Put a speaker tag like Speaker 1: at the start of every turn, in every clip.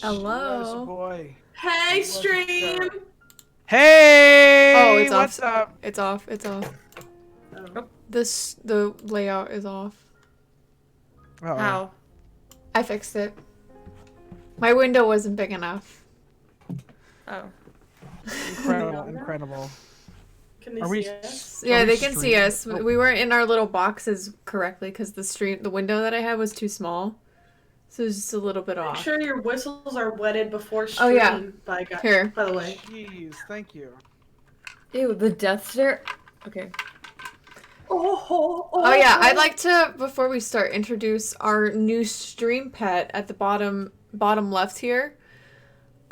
Speaker 1: Hello.
Speaker 2: Boy.
Speaker 3: Hey, stream.
Speaker 2: Hey!
Speaker 1: Oh, it's
Speaker 2: What's
Speaker 1: off.
Speaker 2: up?
Speaker 1: It's off. It's off.
Speaker 3: Oh.
Speaker 1: The layout is off.
Speaker 2: Uh-oh.
Speaker 3: How?
Speaker 1: I fixed it. My window wasn't big enough.
Speaker 3: Oh.
Speaker 2: Incredible.
Speaker 3: Can they
Speaker 2: Are we
Speaker 3: see us?
Speaker 1: Yeah,
Speaker 2: we
Speaker 1: they can see
Speaker 2: streaming?
Speaker 1: us.
Speaker 2: Oh.
Speaker 1: We weren't in our little boxes correctly because the window that I had was too small, so it was just a little bit
Speaker 3: Make
Speaker 1: off.
Speaker 3: sure your whistles are wetted before
Speaker 1: Oh,
Speaker 3: stream.
Speaker 1: yeah.
Speaker 3: By
Speaker 1: Here.
Speaker 3: the way.
Speaker 2: Jeez, thank you.
Speaker 4: Ew, the death stare. Okay.
Speaker 1: Oh yeah, I'd like to, before we start, introduce our new stream pet at the bottom left here.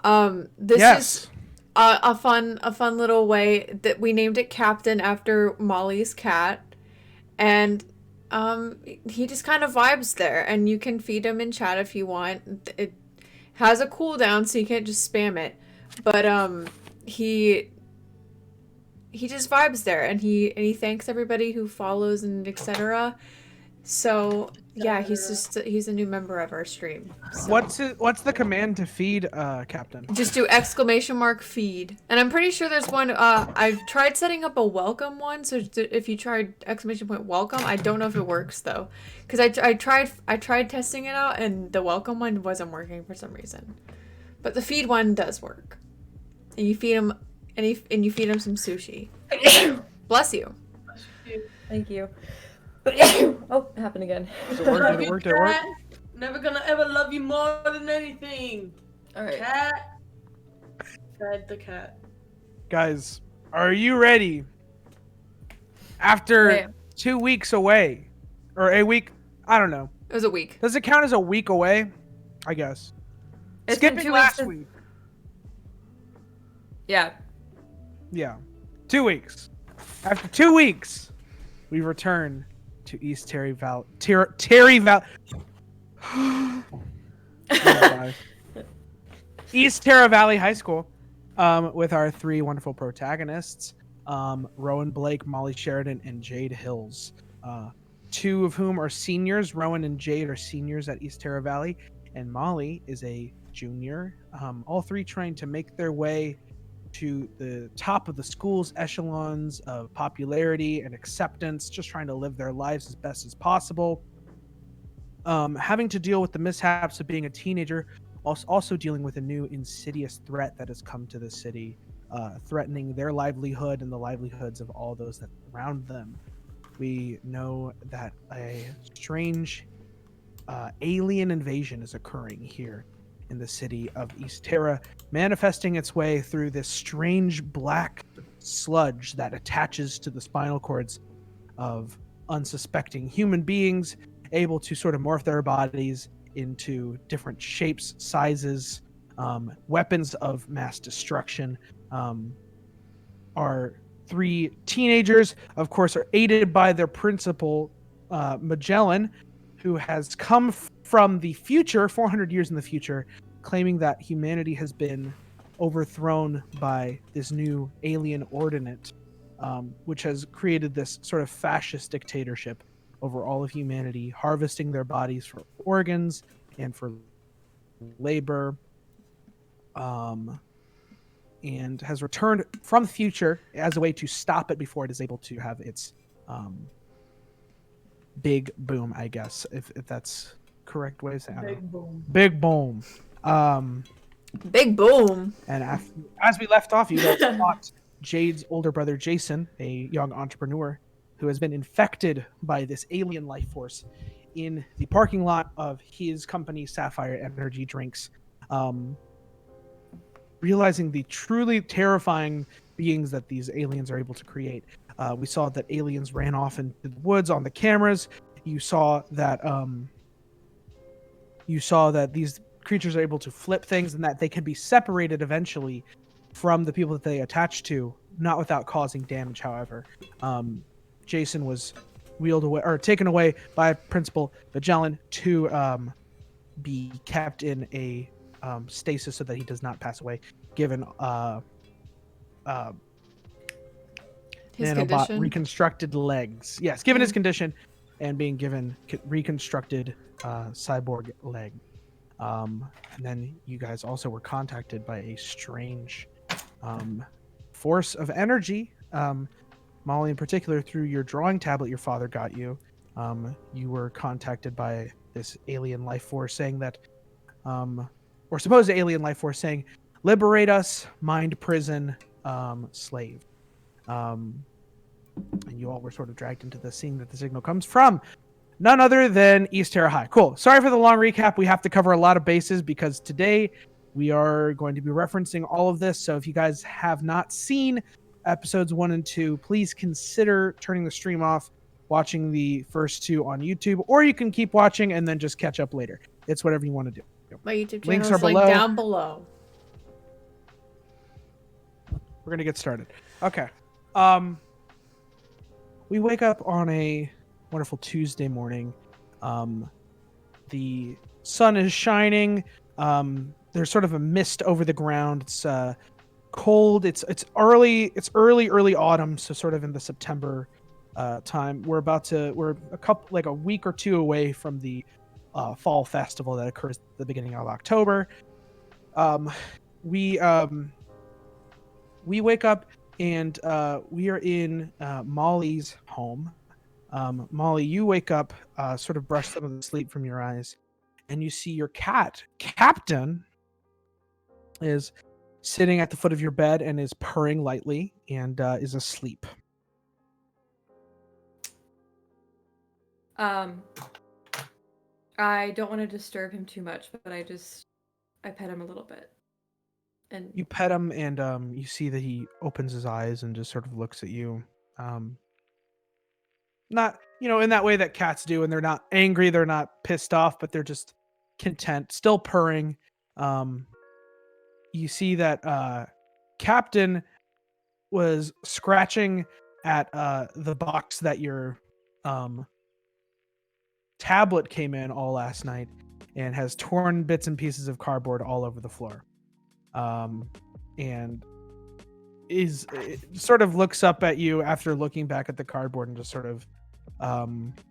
Speaker 1: This is a fun little way that we named it Captain after Molly's cat, and he just kind of vibes there, and you can feed him in chat if you want. It has a cooldown, so you can't just spam it, but he just vibes there, and he thanks everybody who follows and etc. So yeah, he's a new member of our stream. So.
Speaker 2: What's the command to feed Captain?
Speaker 1: Just do !feed, and I'm pretty sure there's one. I've tried setting up a welcome one, so if you tried !welcome, I don't know if it works though, because I tried testing it out, and the welcome one wasn't working for some reason, but the feed one does work, and you feed him. And you feed him some sushi. Bless you.
Speaker 4: Thank you. Oh, it happened again.
Speaker 2: It worked.
Speaker 3: Never gonna ever love you more than anything.
Speaker 4: All right.
Speaker 3: Cat. Fed the cat.
Speaker 2: Guys, are you ready? After 2 weeks away, or a week, I don't know.
Speaker 1: It was a week.
Speaker 2: Does it count as a week away? I guess.
Speaker 4: It's been
Speaker 2: Skipping
Speaker 4: 2
Speaker 2: last
Speaker 4: weeks.
Speaker 2: week.
Speaker 4: Yeah.
Speaker 2: Yeah. 2 weeks. After 2 weeks, we return to East Terry Valley. Terry Valley. East Terra Valley High School, with our three wonderful protagonists, Rowan Blake, Molly Sheridan, and Jade Hills. Two of whom are seniors. Rowan and Jade are seniors at East Terra Valley, and Molly is a junior. All three trying to make their way to the top of the school's echelons of popularity and acceptance, just trying to live their lives as best as possible. Having to deal with the mishaps of being a teenager, also dealing with a new insidious threat that has come to the city, threatening their livelihood and the livelihoods of all those that surround them. We know that a strange alien invasion is occurring here in the city of East Terra, manifesting its way through this strange black sludge that attaches to the spinal cords of unsuspecting human beings, able to sort of morph their bodies into different shapes, sizes, weapons of mass destruction. Our three teenagers, of course, are aided by their principal, Magellan, who has come from the future, 400 years in the future, claiming that humanity has been overthrown by this new alien ordinate, which has created this sort of fascist dictatorship over all of humanity, harvesting their bodies for organs and for labor, and has returned from the future as a way to stop it before it is able to have its big boom, I guess, if that's correct way to say it. Big boom.
Speaker 1: Big boom.
Speaker 2: And as we left off, you guys fought Jade's older brother Jason, a young entrepreneur who has been infected by this alien life force in the parking lot of his company, SciHigh Energy Drinks. Realizing the truly terrifying beings that these aliens are able to create. We saw that aliens ran off into the woods on the cameras. You saw that these creatures are able to flip things and that they can be separated eventually from the people that they attach to, not without causing damage, however. Jason was wheeled away or taken away by Principal Magellan to be kept in a stasis so that he does not pass away, given
Speaker 1: His
Speaker 2: nanobot
Speaker 1: condition?
Speaker 2: reconstructed legs. Yes, given his condition and being given reconstructed cyborg leg. And then you guys also were contacted by a strange force of energy. Molly, in particular, through your drawing tablet your father got you, you were contacted by this alien life force saying that, or supposed alien life force saying, liberate us, mind prison, slave. And you all were sort of dragged into the scene that the signal comes from. None other than East Terra High. Cool. Sorry for the long recap. We have to cover a lot of bases because today we are going to be referencing all of this. So if you guys have not seen episodes 1 and 2, please consider turning the stream off, watching the first 2 on YouTube, or you can keep watching and then just catch up later. It's whatever you want to do.
Speaker 1: My YouTube
Speaker 2: Links
Speaker 1: channel
Speaker 2: are
Speaker 1: is like
Speaker 2: below.
Speaker 1: down below.
Speaker 2: We're going to get started. Okay. We wake up on a wonderful Tuesday morning. The sun is shining. There's sort of a mist over the ground. It's cold. It's early autumn, so sort of in the September time. We're a week or two away from the fall festival that occurs at the beginning of October. We wake up and we are in Molly's home. Molly, you wake up, sort of brush some of the sleep from your eyes, and you see your cat, Captain, is sitting at the foot of your bed and is purring lightly and is asleep.
Speaker 4: I don't want to disturb him too much, but I pet him a little bit. And
Speaker 2: You pet him, and you see that he opens his eyes and just sort of looks at you. Not, in that way that cats do, and they're not angry, they're not pissed off, but they're just content, still purring. You see that Captain was scratching at the box that your tablet came in all last night and has torn bits and pieces of cardboard all over the floor. And sort of looks up at you after looking back at the cardboard and just sort of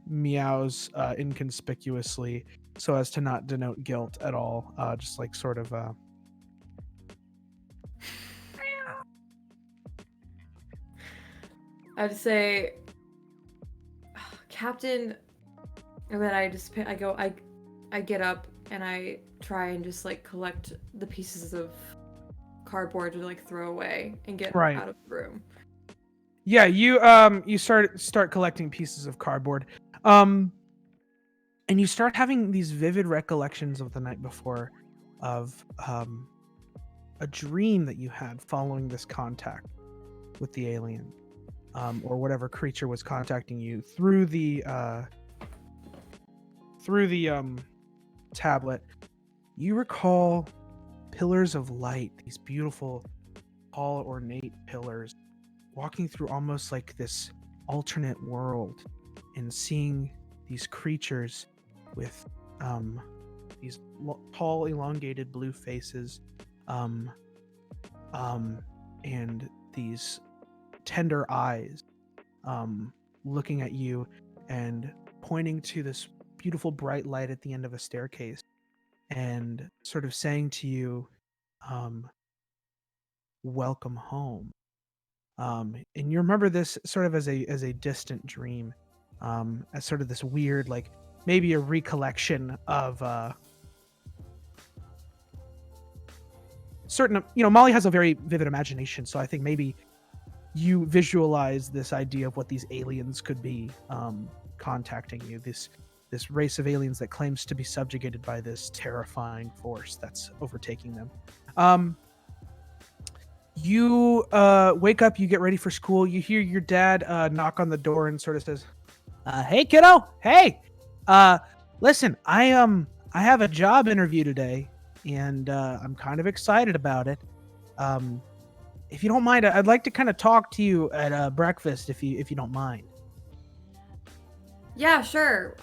Speaker 2: meows inconspicuously so as to not denote guilt at all. Just like sort of
Speaker 4: I'd say, Captain, and then I get up and I try and just like collect the pieces of cardboard to like throw away and get out of the room.
Speaker 2: Yeah, you start collecting pieces of cardboard, and you start having these vivid recollections of the night before, of a dream that you had following this contact with the alien, or whatever creature was contacting you through the tablet. You recall pillars of light, these beautiful, tall, ornate pillars, walking through almost like this alternate world and seeing these creatures with these tall, elongated blue faces, and these tender eyes, looking at you and pointing to this beautiful bright light at the end of a staircase and sort of saying to you, welcome home. And you remember this sort of as a distant dream, as sort of this weird, like maybe a recollection of certain, Molly has a very vivid imagination, so I think maybe you visualize this idea of what these aliens could be contacting you, this race of aliens that claims to be subjugated by this terrifying force that's overtaking them. You wake up, you get ready for school, you hear your dad knock on the door and sort of says, hey kiddo, hey, listen, I have a job interview today and I'm kind of excited about it. If you don't mind, I'd like to kind of talk to you at breakfast if you don't mind.
Speaker 4: Yeah, sure.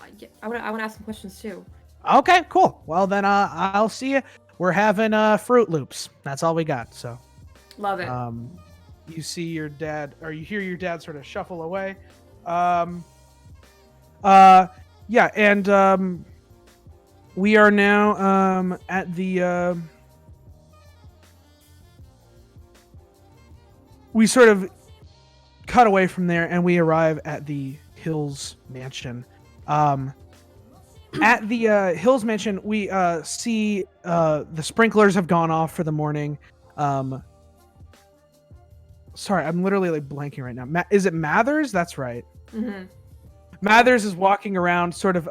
Speaker 4: I want to ask some questions too.
Speaker 2: Okay, cool. Well then, I'll see you. We're having Fruit Loops. That's all we got. So,
Speaker 4: love it.
Speaker 2: You see your dad, or you hear your dad sort of shuffle away. Yeah, and we are now at the. We sort of cut away from there, and we arrive at the Hills Mansion. At the Hills Mansion, we see the sprinklers have gone off for the morning. Sorry, I'm literally like blanking right now. Is it Mathers? That's right.
Speaker 4: Mm-hmm.
Speaker 2: Mathers is walking around, sort of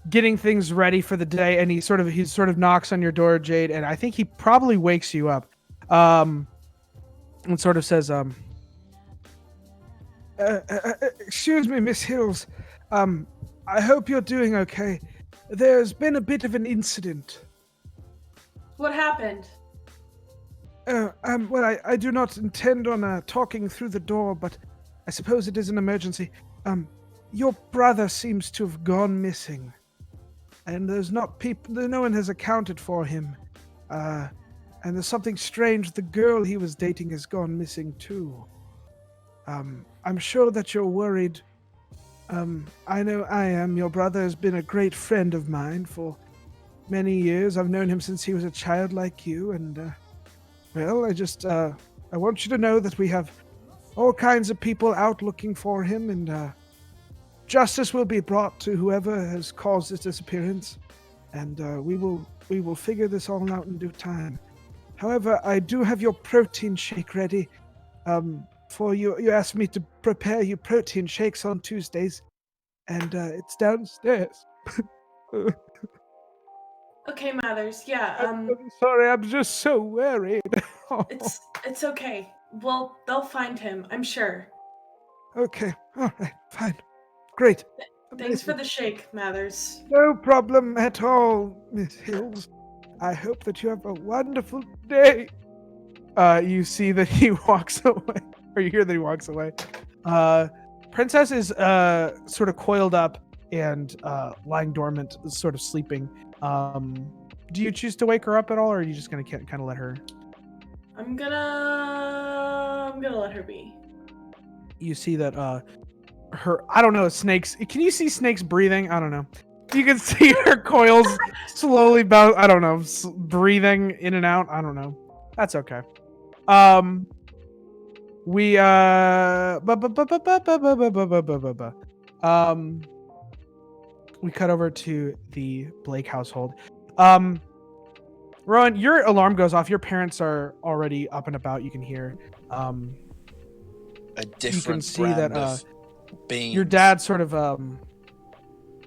Speaker 2: getting things ready for the day, and he sort of knocks on your door, Jade, and I think he probably wakes you up, and sort of says, "Excuse me, Miss Hills. I hope you're doing okay. There's been a bit of an incident."
Speaker 3: What happened?
Speaker 2: Well, I do not intend on talking through the door, but I suppose it is an emergency. Your brother seems to have gone missing, and no one has accounted for him. And there's something strange. The girl he was dating has gone missing too. I'm sure that you're worried. I know I am. Your brother has been a great friend of mine for many years. I've known him since he was a child like you, and well, I want you to know that we have all kinds of people out looking for him, and justice will be brought to whoever has caused his disappearance, and we will figure this all out in due time. However, I do have your protein shake ready. For you. You asked me to prepare you protein shakes on Tuesdays, and it's downstairs.
Speaker 3: Okay, Mathers. Yeah.
Speaker 2: I'm sorry, I'm just so worried.
Speaker 3: It's okay. Well, they'll find him, I'm sure.
Speaker 2: Okay, all right, fine, great.
Speaker 3: Thanks for the shake, Mathers.
Speaker 2: No problem at all, Miss Hills. I hope that you have a wonderful day. You see that he walks away. Or you hear that he walks away. Princess is sort of coiled up and lying dormant, sort of sleeping. Do you choose to wake her up at all, or are you just gonna kind of let her?
Speaker 3: I'm gonna let her be.
Speaker 2: You see that I don't know, snakes. Can you see snakes breathing? I don't know. You can see her coils slowly breathing in and out. I don't know. That's okay. We we cut over to the Blake household. Rowan, your alarm goes off. Your parents are already up and about. You can hear.
Speaker 5: A different
Speaker 2: you can see
Speaker 5: brand
Speaker 2: that
Speaker 5: of beans.
Speaker 2: your dad sort of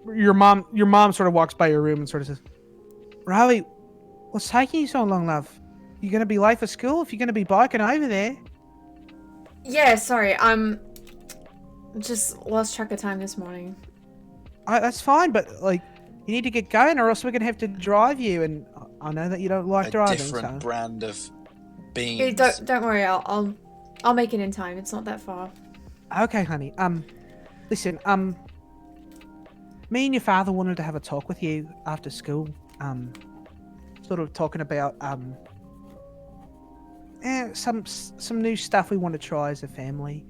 Speaker 2: your mom sort of walks by your room and sort of says, "Riley, what's taking you so long, love? You gonna be late for school if you're gonna be biking over there?"
Speaker 1: Yeah, sorry. Just lost track of time this morning.
Speaker 2: That's fine, but like, you need to get going, or else we're gonna have to drive you. And I know that you don't like driving.
Speaker 5: Different brand of beans.
Speaker 1: Hey, don't worry. I'll make it in time. It's not that far.
Speaker 2: Okay, honey. Listen. Me and your father wanted to have a talk with you after school. Sort of talking about some new stuff we want to try as a family,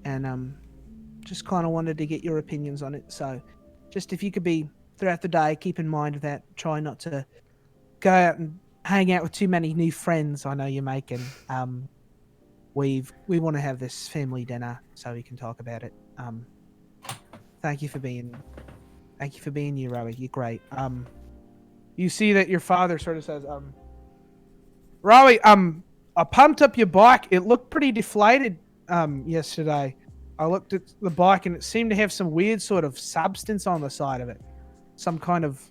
Speaker 2: and just kind of wanted to get your opinions on it. So, just if you could be throughout the day, keep in mind of that. Try not to go out and hang out with too many new friends. I know you're making. We want to have this family dinner so we can talk about it. Thank you for being you, Rowie. You're great. You see that your father sort of says, Rowie, I pumped up your bike. It looked pretty deflated yesterday. I looked at the bike and it seemed to have some weird sort of substance on the side of it. Some kind of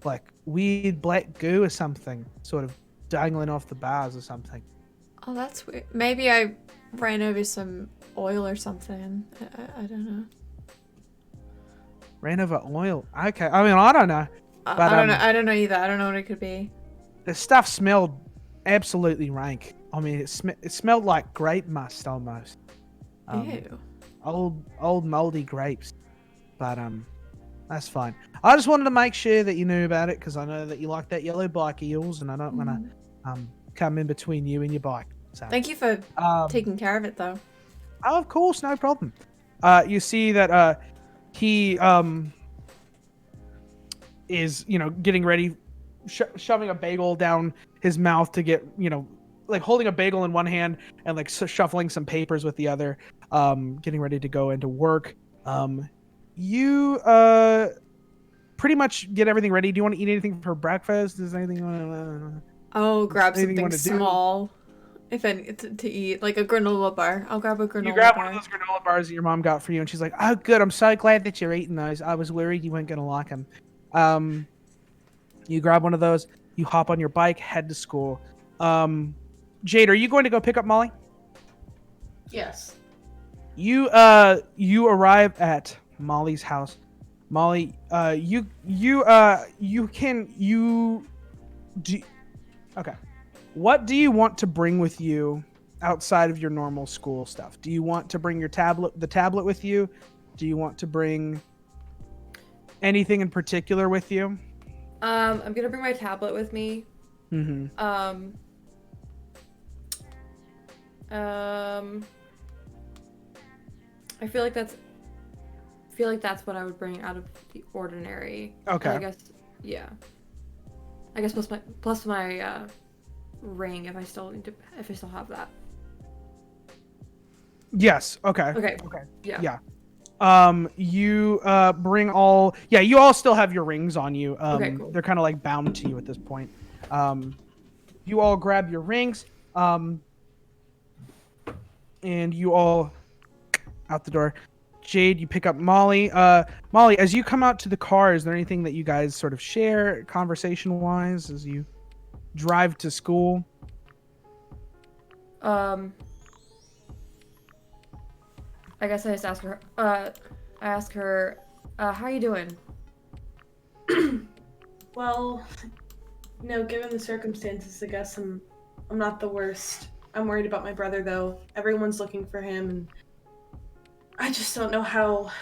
Speaker 2: like weird black goo or something sort of dangling off the bars or something.
Speaker 1: Oh, that's weird. Maybe I ran over some oil or something. I don't know.
Speaker 2: Ran over oil? Okay. I mean, I don't know. But,
Speaker 1: I don't know. I don't know either. I don't know what it could be.
Speaker 2: The stuff smelled absolutely rank. I mean, it smelled like grape must almost.
Speaker 1: Ew.
Speaker 2: Old moldy grapes. But that's fine. I just wanted to make sure that you knew about it because I know that you like that yellow bike of yours, and I don't want to come in between you and your bike. So,
Speaker 1: thank you for taking care of it, though.
Speaker 2: Oh, of course, no problem. You see that he is, getting ready, shoving a bagel down his mouth to get, like holding a bagel in one hand and like shuffling some papers with the other, getting ready to go into work. You pretty much get everything ready. Do you want to eat anything for breakfast? Is there anything you want to...
Speaker 1: I'll grab
Speaker 2: Anything you
Speaker 1: something
Speaker 2: wanna do?
Speaker 1: small, if any, to eat, like a granola bar. I'll grab a granola
Speaker 2: You grab
Speaker 1: bar.
Speaker 2: one of those granola bars that your mom got for you, and she's like, "Oh, good. I'm so glad that you're eating those. I was worried you weren't gonna like them." You grab one of those. You hop on your bike, head to school. Jade, are you going to go pick up Molly?
Speaker 3: Yes.
Speaker 2: You arrive at Molly's house. Molly, okay. What do you want to bring with you outside of your normal school stuff? Do you want to bring the tablet with you? Do you want to bring anything in particular with you?
Speaker 4: I'm gonna bring my tablet with me.
Speaker 2: Mm-hmm.
Speaker 4: I feel like that's what I would bring out of the ordinary.
Speaker 2: Okay.
Speaker 4: I guess, yeah. I guess plus my ring if I still have that.
Speaker 2: Yes. Okay.
Speaker 4: Okay.
Speaker 2: Yeah.
Speaker 4: Yeah.
Speaker 2: You bring all. Yeah. You all still have your rings on you.
Speaker 4: Okay, cool.
Speaker 2: They're kind of like bound to you at this point. You all grab your rings. And you all out the door. Jade, you pick up Molly. Molly, as you come out to the car, is there anything that you guys sort of share conversation-wise as you drive to school?
Speaker 4: I guess I just ask her. I ask her, "How you doing?"
Speaker 3: Well, given the circumstances, I guess I'm not the worst. I'm worried about my brother, though. Everyone's looking for him, and I just don't know how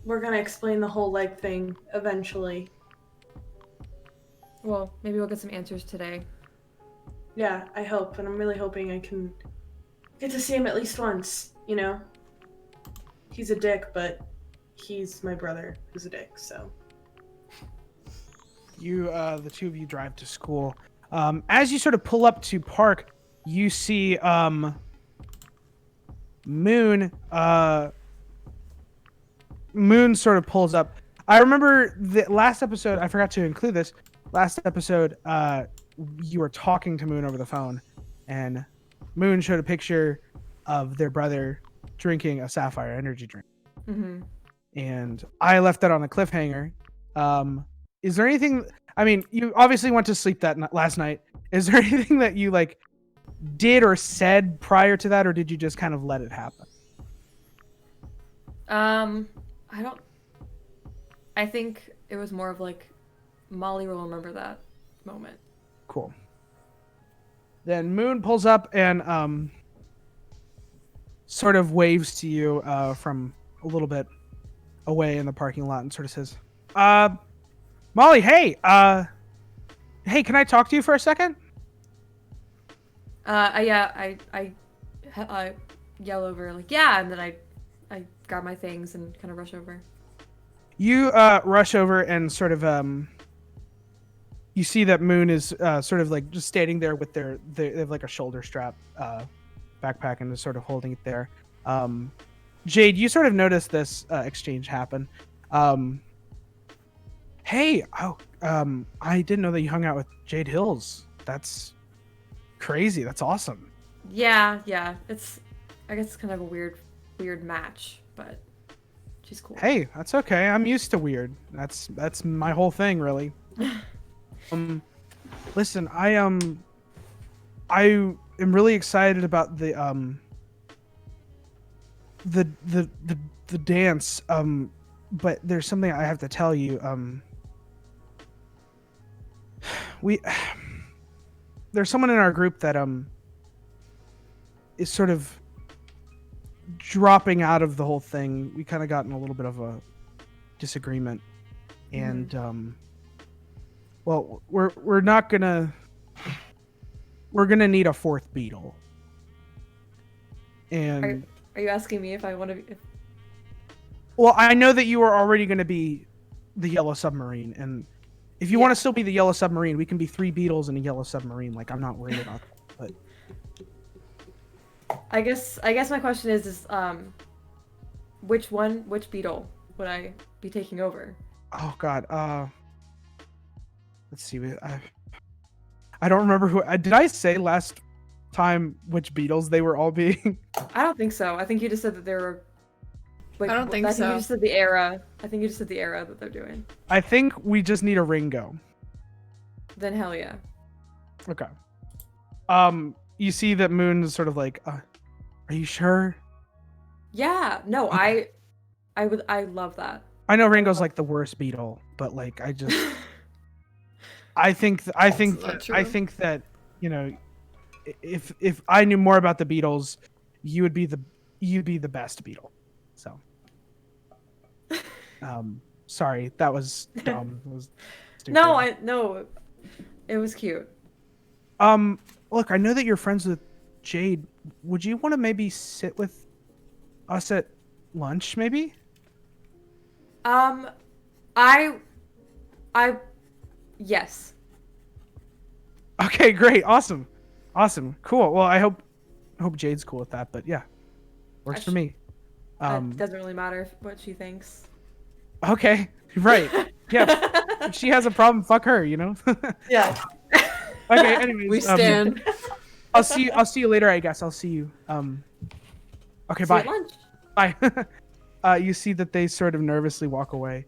Speaker 3: we're gonna explain the whole leg thing eventually.
Speaker 4: Well, maybe we'll get some answers today.
Speaker 3: Yeah, I hope, and I'm really hoping I can get to see him at least once, He's a dick, but he's my brother who's a dick, so.
Speaker 2: The two of you drive to school. As you sort of pull up to park, you see Moon. Moon sort of pulls up. I remember the last episode, I forgot to include this. Last episode, you were talking to Moon over the phone, and Moon showed a picture of their brother drinking a Sapphire energy drink.
Speaker 4: Mm-hmm.
Speaker 2: And I left that on a cliffhanger. Is there anything... I mean, you obviously went to sleep last night. Is there anything that you, did or said prior to that, or did you just kind of let it happen?
Speaker 4: I think it was more of Molly will remember that moment.
Speaker 2: Cool. Then Moon pulls up and sort of waves to you from a little bit away in the parking lot and sort of says, Molly, hey, hey, can I talk to you for a second?
Speaker 4: Yeah, I yell over yeah, and then I grab my things and kind of rush over.
Speaker 2: You rush over and sort of you see that Moon is sort of just standing there with they have a shoulder strap backpack and is sort of holding it there. Jade, you sort of notice this exchange happen. Hey, I didn't know that you hung out with Jade Hills. That's crazy. That's awesome.
Speaker 4: Yeah. I guess it's kind of a weird match, but she's cool.
Speaker 2: Hey, that's okay. I'm used to weird. That's my whole thing, really. Listen, I am really excited about the dance. But there's something I have to tell you. There's someone in our group that is sort of dropping out of the whole thing. We kind of got in a little bit of a disagreement, and well, we're gonna need a fourth beetle. And
Speaker 4: are you asking me if I want to be?
Speaker 2: Well, I know that you are already going to be the Yellow Submarine, and If you want to still be the yellow submarine, we can be 3 beetles in a yellow submarine. Like, I'm not worried about that. But
Speaker 4: I guess my question is which beetle would I be taking over?
Speaker 2: oh god, let's see. I don't remember who. Did I say last time which beetles they were all being?
Speaker 4: I don't think so. I think you just said that there were. Wait,
Speaker 1: I don't think so.
Speaker 4: I think you just said the era. I think you just said the era that they're doing.
Speaker 2: I think we just need a Ringo.
Speaker 4: Then hell yeah.
Speaker 2: Okay. You see that Moon is sort of like, are you sure?
Speaker 4: Yeah. No,
Speaker 2: Okay.
Speaker 4: I love that.
Speaker 2: I know Ringo's like the worst beetle, but like I just I think that, you know, if I knew more about the Beatles, you'd be the best Beatle. So sorry, that was dumb. It was stupid.
Speaker 4: No, it was cute.
Speaker 2: Look, I know that you're friends with Jade. Would you want to maybe sit with us at lunch maybe?
Speaker 4: Yes.
Speaker 2: Okay, great. Awesome. Cool. Well, I hope Jade's cool with that, but yeah. Works for me.
Speaker 4: It doesn't really matter what she thinks.
Speaker 2: Okay. Right. Yeah. If she has a problem, fuck her, you know?
Speaker 3: Yeah.
Speaker 2: Okay, anyways.
Speaker 1: We stand.
Speaker 2: I'll see you later, I guess. I'll see you. Okay,
Speaker 4: See you
Speaker 2: bye.
Speaker 4: at lunch.
Speaker 2: Bye. You see that they sort of nervously walk away.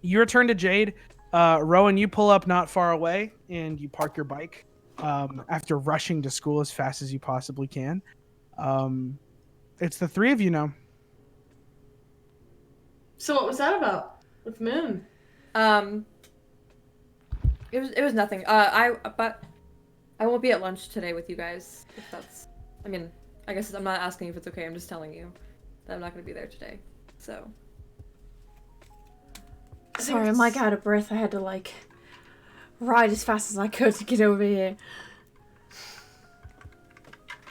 Speaker 2: You return to Jade. Rowan, you pull up not far away and you park your bike after rushing to school as fast as you possibly can. It's the 3 of you now.
Speaker 3: So what was that about with Moon?
Speaker 4: It was nothing. But I won't be at lunch today with you guys. If that's, I mean, I guess I'm not asking if it's okay. I'm just telling you that I'm not going to be there today. So.
Speaker 1: Sorry, I'm like out of breath. I had to like ride as fast as I could to get over here.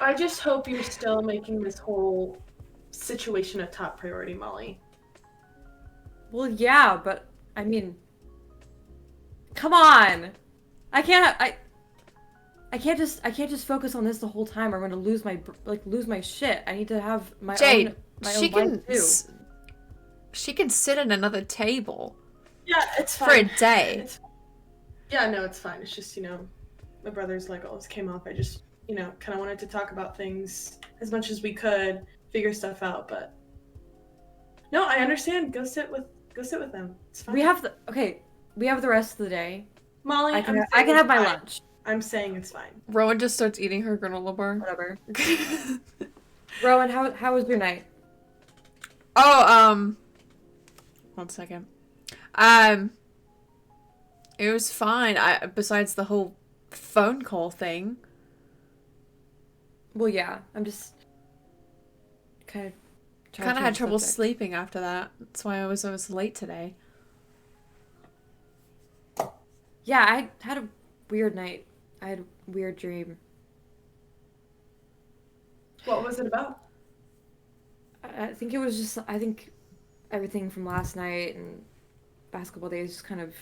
Speaker 3: I just hope you're still making this whole situation a top priority, Molly.
Speaker 4: Well, yeah, but I mean, come on. I can't just focus on this the whole time. Or I'm going to lose my shit. I need to have my
Speaker 1: Jade,
Speaker 4: own my
Speaker 1: she
Speaker 4: own
Speaker 1: can
Speaker 4: life too.
Speaker 1: she can sit at another table
Speaker 3: Yeah, it's
Speaker 1: for a
Speaker 3: fine.
Speaker 1: day.
Speaker 3: Yeah, no, it's fine. It's just, my brother's like always came off. I just, kind of wanted to talk about things as much as we could, figure stuff out, but no, I understand. Go sit with them. It's fine.
Speaker 4: We have the rest of the day.
Speaker 3: Molly,
Speaker 4: I can have my lunch.
Speaker 3: I'm saying it's fine.
Speaker 1: Rowan just starts eating her granola bar.
Speaker 4: Whatever. Rowan, how was your night?
Speaker 1: Oh, 1 second. It was fine. Besides the whole phone call thing.
Speaker 4: Well, yeah, I'm just kind of
Speaker 1: Had trouble sleeping after that. That's why I was late today.
Speaker 4: Yeah, I had a weird night. I had a weird dream.
Speaker 3: What was it about?
Speaker 4: I think it was just, everything from last night and basketball days just kind of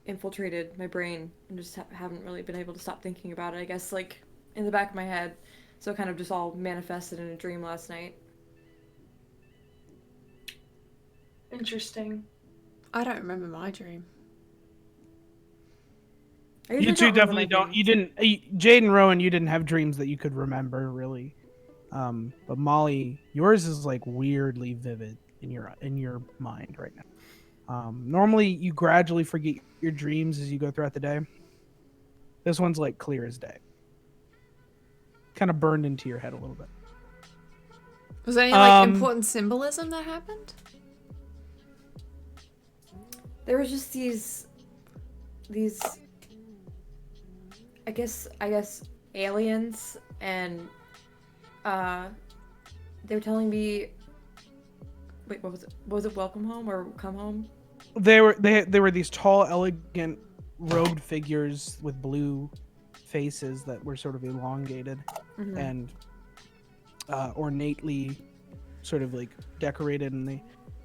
Speaker 4: infiltrated my brain and just haven't really been able to stop thinking about it. I guess, like, in the back of my head. So it kind of just all manifested in a dream last night.
Speaker 3: Interesting.
Speaker 1: I don't remember my dream.
Speaker 2: You two definitely don't. You didn't. Jade and Rowan, you didn't have dreams that you could remember really. But Molly, yours is like weirdly vivid in your mind right now. Normally, you gradually forget your dreams as you go throughout the day. This one's like clear as day. Kind of burned into your head a little bit.
Speaker 1: Was there any like important symbolism that happened?
Speaker 4: There was just these I guess aliens, and they were telling me, wait, what was it? Was it welcome home or come home?
Speaker 2: They were these tall, elegant, robed figures with blue faces that were sort of elongated and ornately sort of like decorated, and they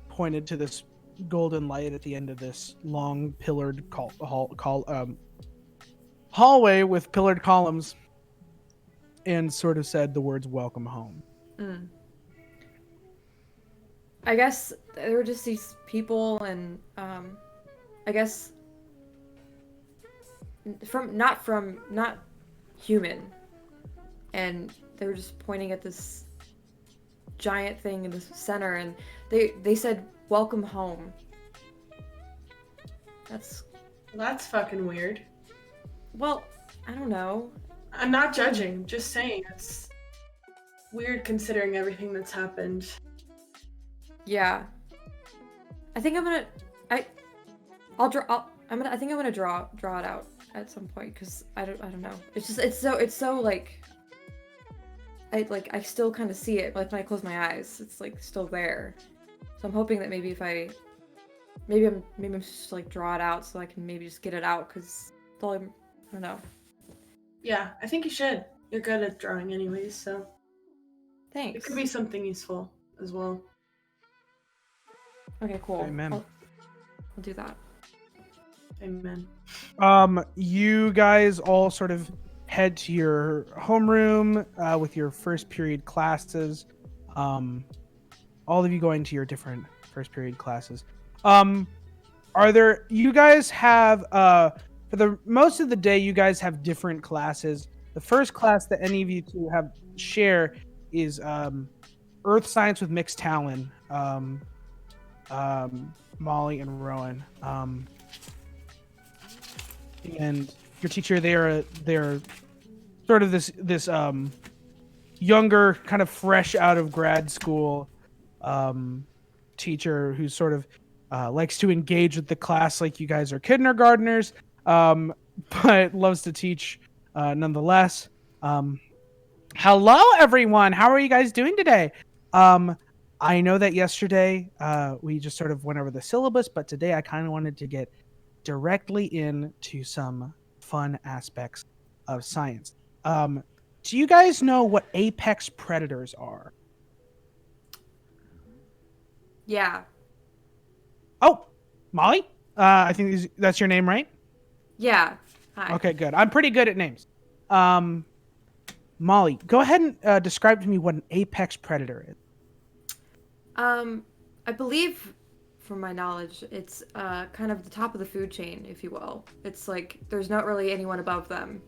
Speaker 2: pointed to this golden light at the end of this long pillared hallway with pillared columns, and sort of said the words "Welcome home."
Speaker 4: Mm. I guess there were just these people, and I guess not human, and they were just pointing at this giant thing in the center, and they said "Welcome home." That's
Speaker 3: fucking weird.
Speaker 4: Well, I don't know.
Speaker 3: I'm not judging, just saying it's weird considering everything that's happened.
Speaker 4: Yeah. I think I'm gonna draw it out at some point, because I don't know. It's just it's so like I still kind of see it, like when I close my eyes, it's like still there. So I'm hoping that maybe I'm just like draw it out so I can maybe just get it out, because I don't know.
Speaker 3: Yeah, I think you should. You're good at drawing anyways, so
Speaker 4: Thanks.
Speaker 3: it could be something useful as well.
Speaker 4: Okay, cool.
Speaker 2: Amen.
Speaker 4: I'll do that.
Speaker 3: Amen.
Speaker 2: You guys all sort of head to your homeroom with your first period classes. All of you going to your different first period classes. You guys have for the most of the day, you guys have different classes. The first class that any of you two share is Earth Science with Mixed Talon. Molly and Rowan. And your teacher, they're sort of this younger, kind of fresh out of grad school teacher who sort of likes to engage with the class like you guys are kindergartners, but loves to teach nonetheless. Hello, everyone. How are you guys doing today? I know that yesterday we just sort of went over the syllabus, but today I kind of wanted to get directly into some fun aspects of science. Do you guys know what apex predators are?
Speaker 4: Yeah.
Speaker 2: Oh, Molly? I think that's your name, right?
Speaker 4: Yeah. Hi.
Speaker 2: Okay, good. I'm pretty good at names. Molly, go ahead and describe to me what an apex predator is.
Speaker 4: I believe, from my knowledge, it's kind of the top of the food chain, if you will. It's like there's not really anyone above them.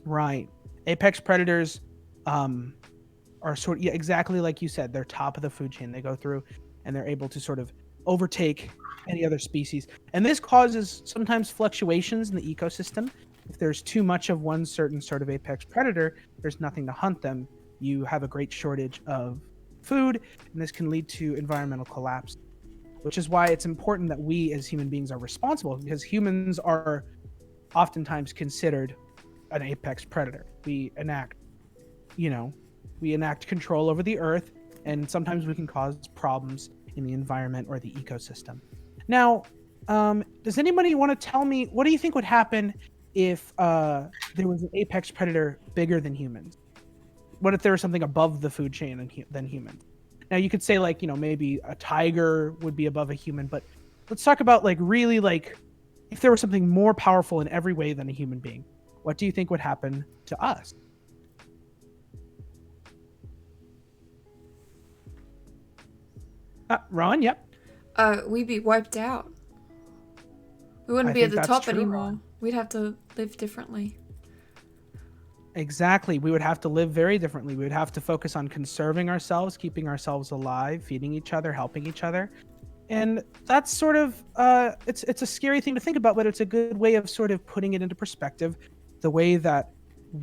Speaker 2: Right. Apex predators are sort of, yeah, exactly like you said. They're top of the food chain. They go through and they're able to sort of overtake any other species. And this causes sometimes fluctuations in the ecosystem. If there's too much of one certain sort of apex predator, there's nothing to hunt them. You have a great shortage of food, and this can lead to environmental collapse, which is why it's important that we as human beings are responsible, because humans are oftentimes considered an apex predator. We enact control over the earth, and sometimes we can cause problems in the environment or the ecosystem. Now, does anybody want to tell me, what do you think would happen if there was an apex predator bigger than humans? What if there was something above the food chain than humans? Now, you could say, like, maybe a tiger would be above a human, but let's talk about, like, really, like, if there was something more powerful in every way than a human being, what do you think would happen to us? Rowan, yep.
Speaker 1: We'd be wiped out. We wouldn't be at the top anymore. We'd have to live differently.
Speaker 2: Exactly. We would have to live very differently. We would have to focus on conserving ourselves, keeping ourselves alive, feeding each other, helping each other. And that's sort of, it's a scary thing to think about, but it's a good way of sort of putting it into perspective, the way that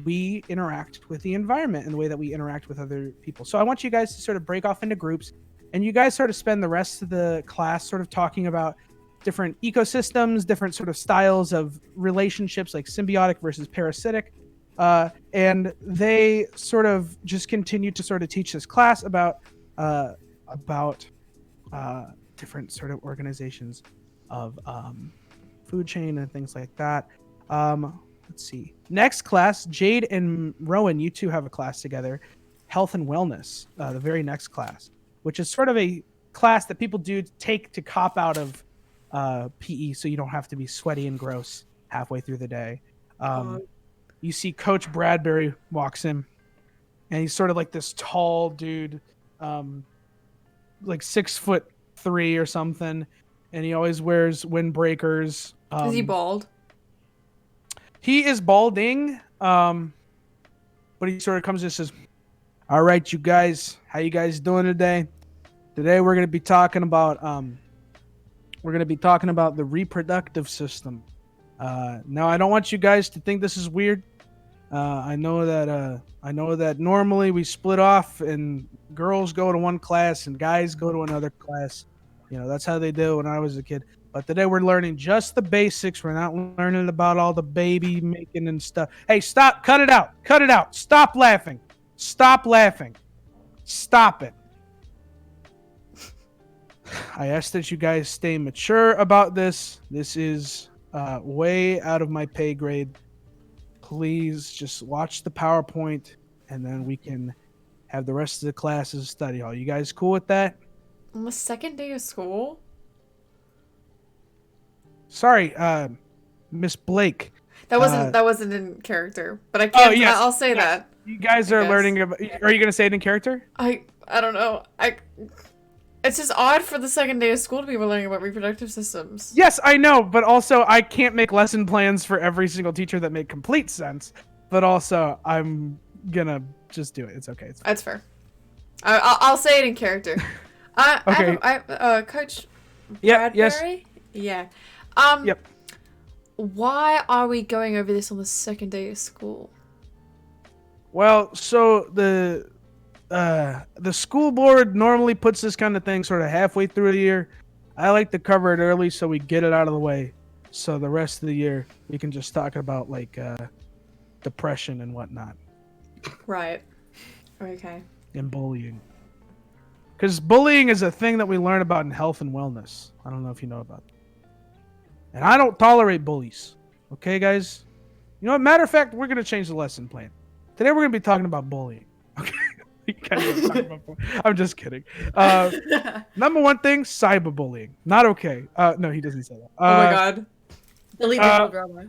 Speaker 2: we interact with the environment and the way that we interact with other people. So I want you guys to sort of break off into groups, and you guys sort of spend the rest of the class sort of talking about different ecosystems, different sort of styles of relationships, like symbiotic versus parasitic. And they sort of just continue to sort of teach this class about different sort of organizations of food chain and things like that. Let's see. Next class, Jade and Rowan, you two have a class together, health and wellness, the very next class, which is sort of a class that people do take to cop out of PE, so you don't have to be sweaty and gross halfway through the day. You see Coach Bradbury walks in, and he's sort of like this tall dude, like 6'3" or something, and he always wears windbreakers.
Speaker 1: Is he bald?
Speaker 2: He is balding, but he sort of comes and says, "All right, you guys, how you guys doing today? Today we're going to be talking about the reproductive system. Now I don't want you guys to think this is weird. I know that normally we split off and girls go to one class and guys go to another class. You know, that's how they do when I was a kid. But today we're learning just the basics. We're not learning about all the baby making and stuff. Hey, stop. Cut it out. Cut it out. Stop laughing. Stop laughing. Stop it. I ask that you guys stay mature about this. This is way out of my pay grade. Please just watch the PowerPoint, and then we can have the rest of the classes study hall. You guys cool with that?
Speaker 1: On the second day of school?
Speaker 2: Sorry, Miss Blake.
Speaker 1: That wasn't in character, but I can't.
Speaker 2: Yes,
Speaker 1: I'll say that.
Speaker 2: You guys are learning about. Are you gonna say it in character?
Speaker 1: I don't know. It's just odd for the second day of school to be learning about reproductive systems.
Speaker 2: Yes, I know, but also I can't make lesson plans for every single teacher that make complete sense. But also, I'm gonna just do it. It's okay. It's fine.
Speaker 1: That's fair. I'll say it in character.
Speaker 2: Okay.
Speaker 1: Coach
Speaker 2: Yeah.
Speaker 1: Bradbury?
Speaker 2: Yes.
Speaker 1: Yeah.
Speaker 2: Yep.
Speaker 1: Why are we going over this on the second day of school?
Speaker 2: Well, so the school board normally puts this kind of thing sort of halfway through the year. I like to cover it early so we get it out of the way. So the rest of the year we can just talk about like depression and whatnot.
Speaker 1: Right. Okay.
Speaker 2: And bullying. Because bullying is a thing that we learn about in health and wellness. I don't know if you know about that. And I don't tolerate bullies. Okay, guys? You know what? Matter of fact, we're going to change the lesson plan. Today we're going to be talking about bullying. Okay? I'm just kidding. Number one thing, cyberbullying. Not okay. No, he doesn't say that.
Speaker 1: Oh my god.
Speaker 4: Delete the whole drama.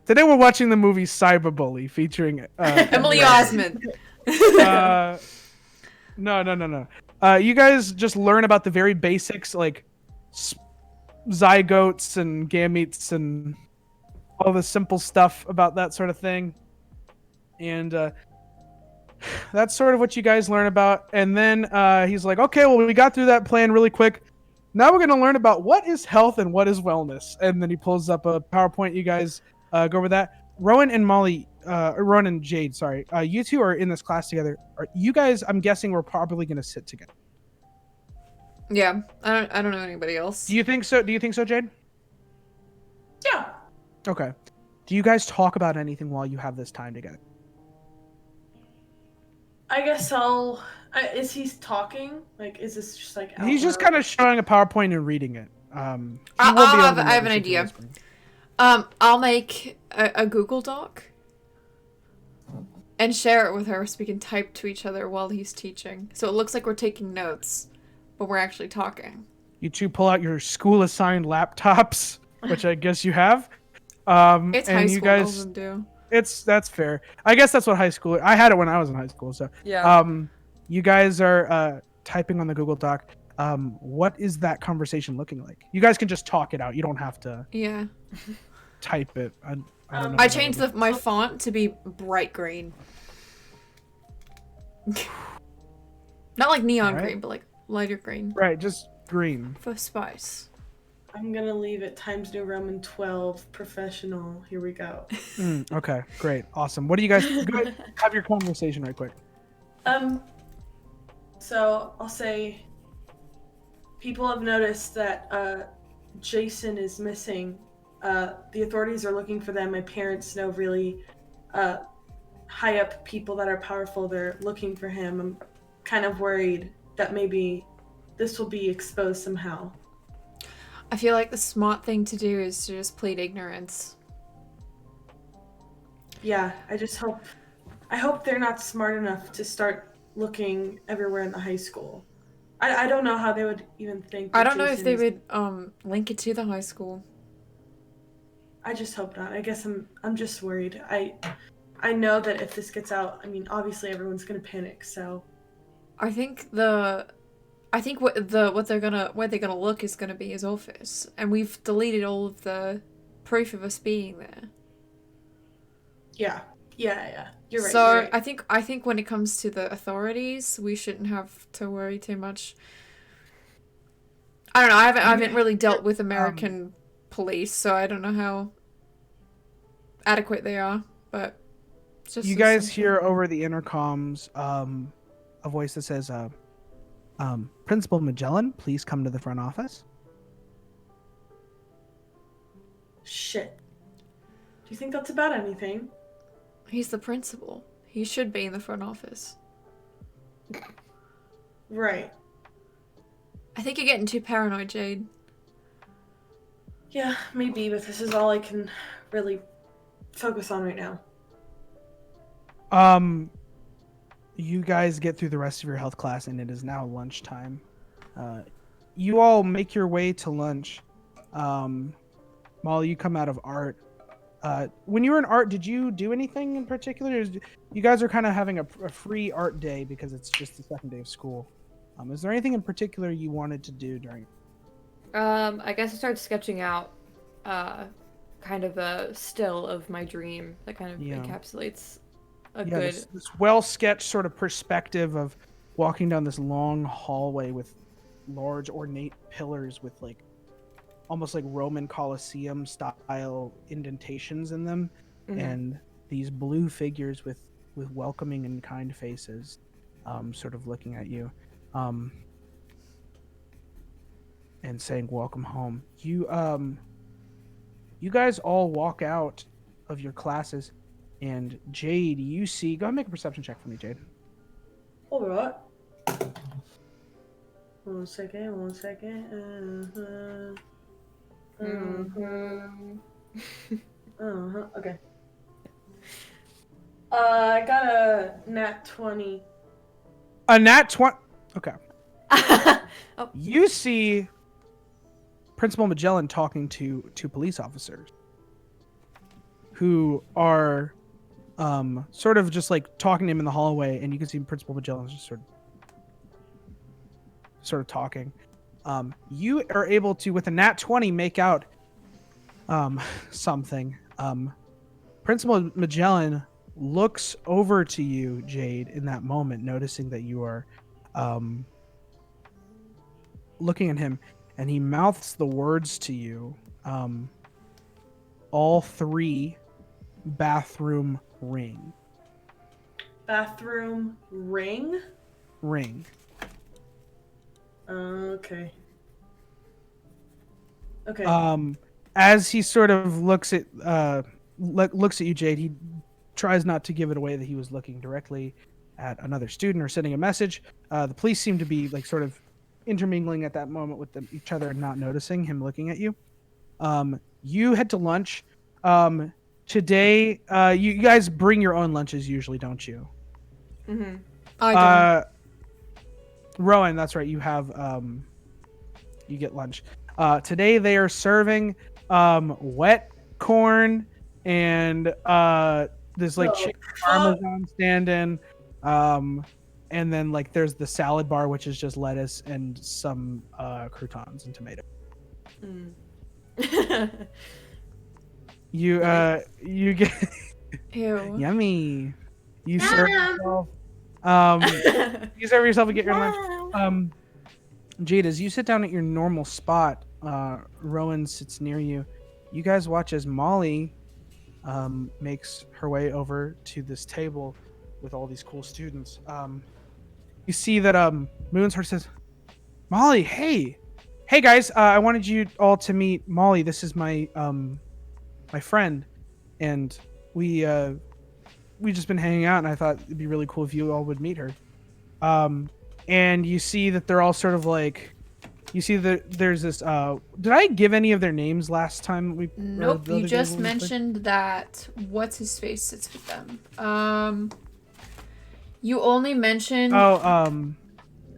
Speaker 2: Today we're watching the movie Cyberbully featuring
Speaker 1: Emily Osment.
Speaker 2: No. You guys just learn about the very basics, like zygotes and gametes and all the simple stuff about that sort of thing. And that's sort of what you guys learn about. And then he's like, okay, well, we got through that plan really quick. Now we're going to learn about what is health and what is wellness. And then he pulls up a PowerPoint. You guys go over that. Rowan and Jade, sorry. You two are in this class together. You guys, I'm guessing, we're probably going to sit together.
Speaker 1: Yeah, I don't know anybody else.
Speaker 2: Do you think so? Do you think so, Jade?
Speaker 3: Yeah.
Speaker 2: Okay. Do you guys talk about anything while you have this time together?
Speaker 3: I guess is he talking? Like, is this just like?
Speaker 2: He's just kind of showing a PowerPoint and reading it. I
Speaker 1: have an idea. I'll make a Google Doc and share it with her so we can type to each other while he's teaching. So it looks like we're taking notes, but we're actually talking.
Speaker 2: You two pull out your school-assigned laptops, which I guess you have.
Speaker 1: It's
Speaker 2: and
Speaker 1: high
Speaker 2: you
Speaker 1: school.
Speaker 2: guys,
Speaker 1: All of them do.
Speaker 2: That's fair. I guess that's what high school. I had it when I was in high school. So
Speaker 4: Yeah.
Speaker 2: You guys are typing on the Google Doc. What is that conversation looking like? You guys can just talk it out. You don't have to.
Speaker 1: Yeah.
Speaker 2: Type it. I don't know.
Speaker 1: I changed my font to be bright green. Not like neon green, but like lighter green.
Speaker 2: Right, just green.
Speaker 1: For spice.
Speaker 3: I'm gonna leave it Times New Roman 12 professional. Here we go.
Speaker 2: Okay, great, awesome. What do you guys go ahead, have your conversation right quick?
Speaker 3: So I'll say people have noticed that Jason is missing. The authorities are looking for them. My parents know really high up people that are powerful. They're looking for him. I'm kind of worried that maybe this will be exposed somehow.
Speaker 1: I feel like the smart thing to do is to just plead ignorance.
Speaker 3: Yeah, I hope they're not smart enough to start looking everywhere in the high school. I don't know how they would even think.
Speaker 1: I
Speaker 3: that
Speaker 1: don't know if they
Speaker 3: Jason's-
Speaker 1: would link it to the high school.
Speaker 3: I just hope not. I guess I'm just worried. I know that if this gets out, I mean, obviously everyone's gonna panic. So
Speaker 1: I think what they're gonna look is gonna be his office, and we've deleted all of the proof of us being there.
Speaker 3: yeah. You're right.
Speaker 1: So
Speaker 3: you're right.
Speaker 1: I think when it comes to the authorities, we shouldn't have to worry too much. I don't know. I haven't really dealt with American police, so I don't know how adequate they are. But it's just
Speaker 2: You guys hear over the intercoms a voice that says, Principal Magellan, please come to the front office.
Speaker 3: Shit. Do you think that's about anything?
Speaker 1: He's the principal. He should be in the front office.
Speaker 3: Right.
Speaker 1: I think you're getting too paranoid, Jade.
Speaker 3: Yeah, maybe, but this is all I can really focus on right now.
Speaker 2: You guys get through the rest of your health class, and it is now lunchtime. You all make your way to lunch. Molly, you come out of art. When you were in art, did you do anything in particular? You guys are kind of having a free art day because it's just the second day of school. Is there anything in particular you wanted to do during?
Speaker 4: I guess I started sketching out, kind of a still of my dream that kind of encapsulates a good.
Speaker 2: This well sketched sort of perspective of walking down this long hallway with large ornate pillars with like almost like Roman Colosseum style indentations in them, and these blue figures with welcoming and kind faces, sort of looking at you, and saying welcome home. You guys all walk out of your classes, and Jade, you see, go ahead and make a perception check for me, Jade.
Speaker 3: Alright. One second. Okay. I got a nat 20.
Speaker 2: A nat 20. Okay.
Speaker 4: Oh.
Speaker 2: You see Principal Magellan talking to police officers who are sort of just like talking to him in the hallway, and you can see Principal Magellan just sort of talking. You are able to, with a nat 20, make out something. Principal Magellan looks over to you, Jade, in that moment, noticing that you are looking at him, and he mouths the words to you. All 3 bathroom ring.
Speaker 3: Bathroom ring?
Speaker 2: Ring.
Speaker 3: Okay. Okay.
Speaker 2: As he sort of looks at you, Jade, he tries not to give it away that he was looking directly at another student or sending a message. The police seem to be like sort of intermingling at that moment with each other and not noticing him looking at you. You head to lunch. Today, you guys bring your own lunches usually, don't you?
Speaker 4: Mm-hmm.
Speaker 1: I don't.
Speaker 2: Rowan, that's right. You have you get lunch. Today they are serving wet corn and there's like chicken parmesan stand-in, and then like there's the salad bar, which is just lettuce and some croutons and tomato. You get
Speaker 1: Ew.
Speaker 2: yummy. You serve yourself. You serve yourself and get your lunch. Jade, as you sit down at your normal spot, Rowan sits near you. You guys watch as Molly makes her way over to this table with all these cool students. You see that Moonsheart says, "Molly, hey guys, I wanted you all to meet Molly. This is my my friend, and we just been hanging out, and I thought it'd be really cool if you all would meet her." And you see that they're all sort of like, you see that there's this. Did I give any of their names last time?
Speaker 1: Nope, you just mentioned that what's his face sits with them. You only mentioned.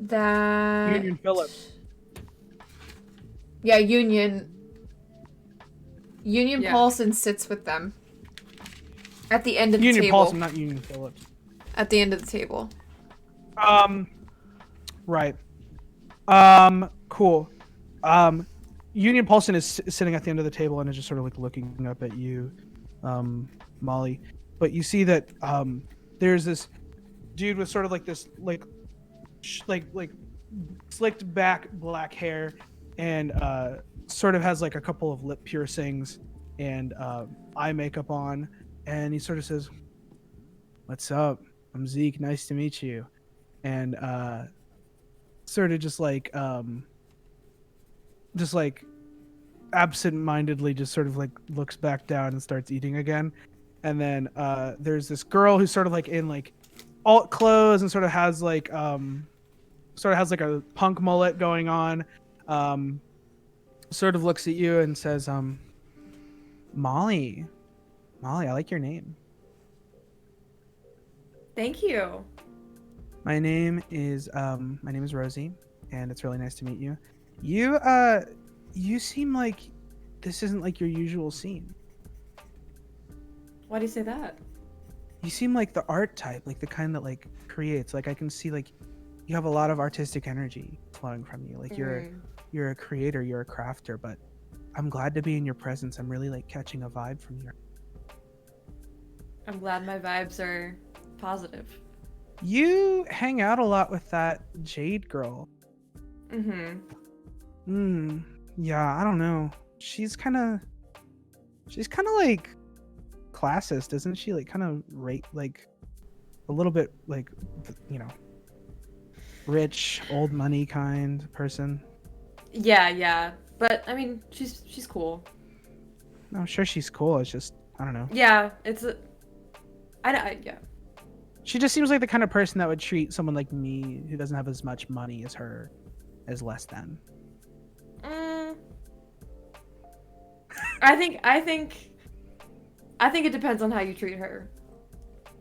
Speaker 1: That...
Speaker 2: Union Phillips.
Speaker 1: Yeah, Union. Union
Speaker 4: Yeah.
Speaker 1: Paulson sits with them. At the end of the
Speaker 2: Union
Speaker 1: table.
Speaker 2: Paulson, not Union Phillips.
Speaker 1: At the end of the table.
Speaker 2: Right. Cool. Union Paulson is sitting at the end of the table and is just sort of like looking up at you, Molly. But you see that there's this dude with sort of like this like slicked back black hair and sort of has like a couple of lip piercings and eye makeup on, and he sort of says, "What's up? I'm Zeke. Nice to meet you." And sort of just like absent-mindedly just sort of like looks back down and starts eating again. And then there's this girl who's sort of like in like alt clothes and sort of has like a punk mullet going on. Sort of looks at you and says, Molly, I like your name.
Speaker 4: Thank you.
Speaker 2: My name is Rosie, and it's really nice to meet you. You seem like this isn't like your usual scene.
Speaker 4: Why do you say that?
Speaker 2: You seem like the art type, like the kind that like creates. Like I can see like you have a lot of artistic energy flowing from you. Like you're a creator, you're a crafter, but I'm glad to be in your presence. I'm really like catching a vibe from you.
Speaker 4: I'm glad my vibes are positive.
Speaker 2: You hang out a lot with that Jade girl. Yeah, I don't know. She's kind of like classist, isn't she? Like kind of like a little bit like, you know, rich, old money kind person.
Speaker 4: Yeah. But I mean, she's cool.
Speaker 2: No, I'm sure she's cool. It's just I don't know.
Speaker 4: Yeah, yeah.
Speaker 2: She just seems like the kind of person that would treat someone like me who doesn't have as much money as her as less than.
Speaker 4: I think it depends on how you treat her.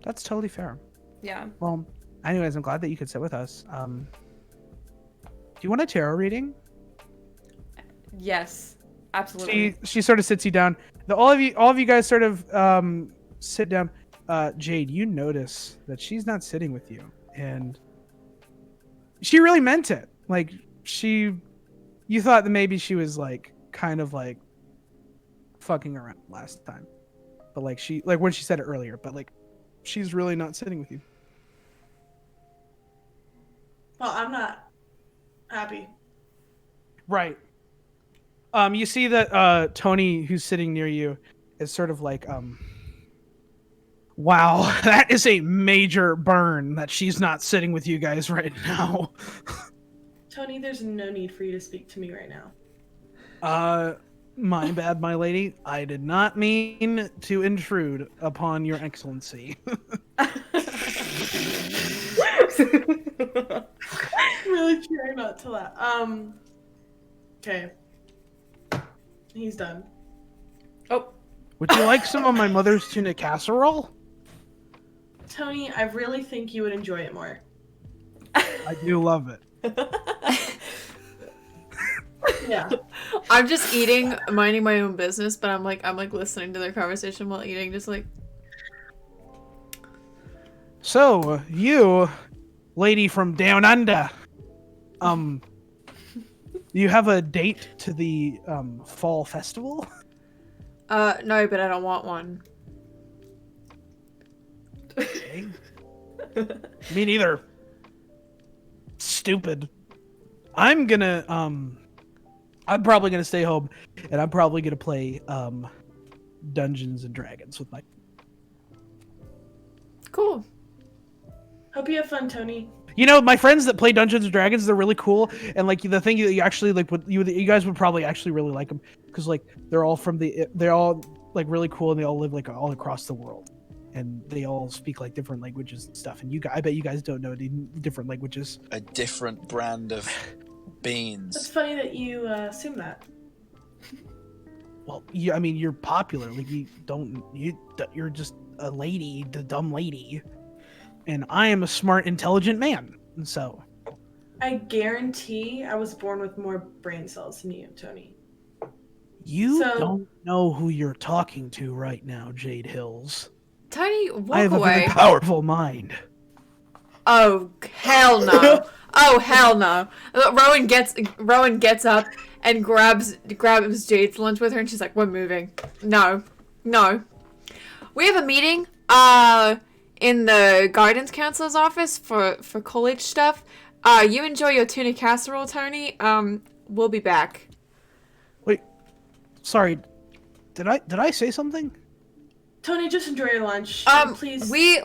Speaker 2: That's totally fair.
Speaker 4: Yeah.
Speaker 2: Well, anyways, I'm glad that you could sit with us. Do you want a tarot reading?
Speaker 4: Yes, absolutely.
Speaker 2: She sort of sits you down. All of you guys sort of sit down. Jade, you notice that she's not sitting with you, and she really meant it. Like you thought that maybe she was like kind of like fucking around last time, but like when she said it earlier, but like she's really not sitting with you.
Speaker 3: Well, I'm not happy.
Speaker 2: Right. You see that Tony, who's sitting near you, is sort of like wow, that is a major burn that she's not sitting with you guys right now.
Speaker 3: Tony, there's no need for you to speak to me right now.
Speaker 2: My bad, my lady. I did not mean to intrude upon your excellency.
Speaker 3: Really trying not to laugh. Okay. He's done.
Speaker 4: Oh.
Speaker 2: Would you like some of my mother's tuna casserole?
Speaker 3: Tony, I really think you would enjoy it more.
Speaker 2: I do love it.
Speaker 3: Yeah.
Speaker 1: I'm just eating, minding my own business, but I'm like listening to their conversation while eating, just like.
Speaker 2: So, you, lady from down under, you have a date to the fall festival?
Speaker 1: No, but I don't want one.
Speaker 2: Okay. Me neither. Stupid. I'm probably gonna stay home, and I'm probably gonna play Dungeons and Dragons with my.
Speaker 1: Cool.
Speaker 3: Hope you have fun, Tony.
Speaker 2: You know, my friends that play Dungeons and Dragons, they're really cool, and like the thing that you actually like, you guys would probably actually really like them because like they're all like really cool, and they all live like all across the world, and they all speak like different languages and stuff. And I bet you guys don't know any different languages.
Speaker 5: A different brand of beans.
Speaker 3: It's funny that you assume that.
Speaker 2: Well, I mean, you're popular. Like you're just a lady, the dumb lady, and I am a smart, intelligent man. And so,
Speaker 3: I guarantee I was born with more brain cells than you, Tony.
Speaker 2: You don't know who you're talking to right now, Jade Hills.
Speaker 1: Tony, walk away.
Speaker 2: I have a very powerful mind.
Speaker 1: Oh, hell no. Oh, hell no. Rowan gets up and grabs Jade's lunch with her, and she's like, we're moving. No. We have a meeting in the guidance counselor's office for college stuff. You enjoy your tuna casserole, Tony. We'll be back.
Speaker 2: Wait. Sorry. Did I say something?
Speaker 3: Tony, just enjoy your lunch. Please.
Speaker 1: We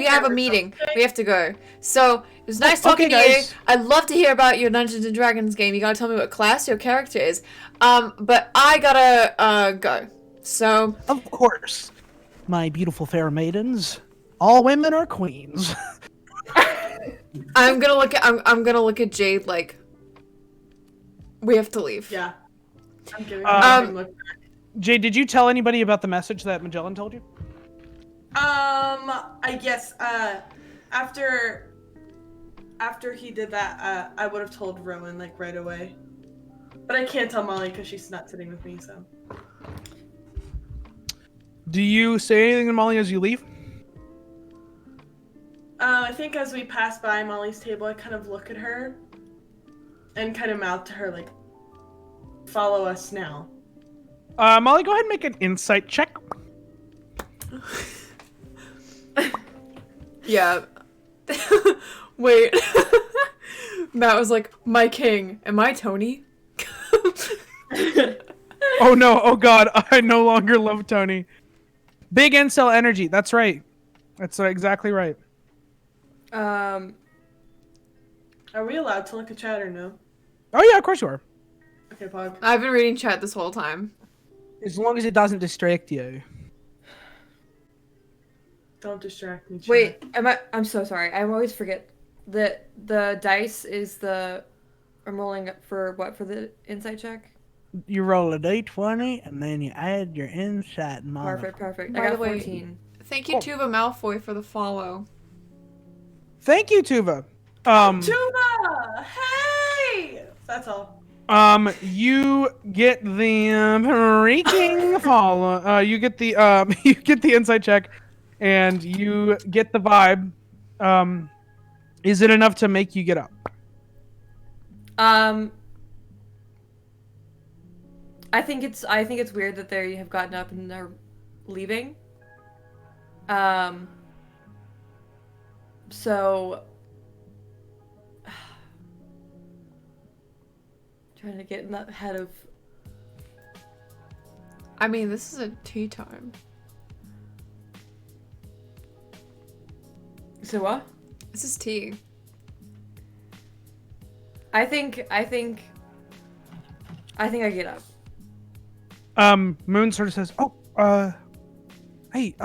Speaker 1: have a meeting. Okay? We have to go. So it was nice talking to you. I'd love to hear about your Dungeons and Dragons game. You gotta tell me what class your character is. But I gotta go. So
Speaker 2: of course, my beautiful fair maidens. All women are queens.
Speaker 1: I'm gonna look at Jade like we have to leave.
Speaker 3: Yeah. I'm giving her look.
Speaker 2: Jade, did you tell anybody about the message that Magellan told you?
Speaker 3: I guess, after he did that, I would have told Rowan, like, right away. But I can't tell Molly because she's not sitting with me, so.
Speaker 2: Do you say anything to Molly as you leave?
Speaker 3: I think as we pass by Molly's table, I kind of look at her and kind of mouth to her, like, follow us now.
Speaker 2: Molly, go ahead and make an insight check.
Speaker 1: Yeah. Wait. Matt was like, my king. Am I Tony?
Speaker 2: Oh no, oh god, I no longer love Tony. Big incel energy, that's right. That's exactly right.
Speaker 3: Are we allowed to look at chat or no?
Speaker 2: Oh yeah, of course you are.
Speaker 3: Okay, Pog.
Speaker 1: I've been reading chat this whole time.
Speaker 2: As long as it doesn't distract you.
Speaker 3: Don't distract me, chat.
Speaker 4: Wait, I'm so sorry. I always forget that the dice is I'm rolling for what, for the insight check?
Speaker 2: You roll a d20 and then you add your insight modifier.
Speaker 4: Perfect.
Speaker 1: By
Speaker 4: I got
Speaker 1: the way,
Speaker 4: 14.
Speaker 1: Thank you, Tuva Malfoy, for the follow.
Speaker 2: Thank you, Tuva.
Speaker 3: Tuva! Hey! That's all.
Speaker 2: You get the freaking follow. You get the insight check, and you get the vibe. Is it enough to make you get up?
Speaker 4: I think it's weird that they have gotten up and they're leaving. So trying to get in that head of.
Speaker 1: I mean, this is a tea time.
Speaker 4: So what?
Speaker 1: This is tea.
Speaker 4: I think I get up.
Speaker 2: Moon sort of says, "Oh, hey,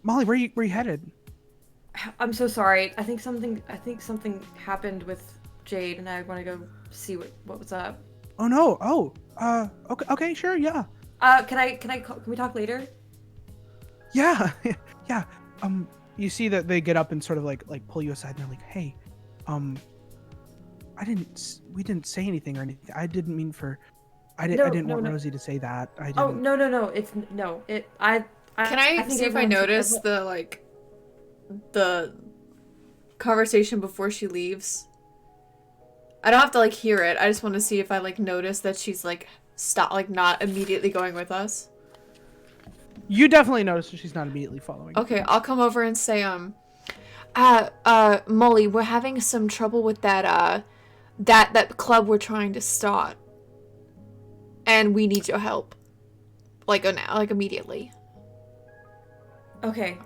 Speaker 2: Molly, where you headed?"
Speaker 4: I'm so sorry. I think something happened with Jade, and I want to go see what was up.
Speaker 2: Oh no. Oh, okay, sure, yeah.
Speaker 4: Can we talk later?
Speaker 2: Yeah, yeah. You see that they get up and sort of like pull you aside, and they're like, "Hey, we didn't say anything or anything. I didn't mean for, I didn't want Rosie to say that. I didn't."
Speaker 4: Oh no. Can
Speaker 1: I see if I notice the conversation before she leaves? I don't have to hear it. I just want to see if I notice that she's not immediately going with us.
Speaker 2: You definitely notice that she's not immediately following.
Speaker 1: Okay, I'll come over and say, Molly, we're having some trouble with that club we're trying to start. And we need your help. Immediately.
Speaker 4: Okay.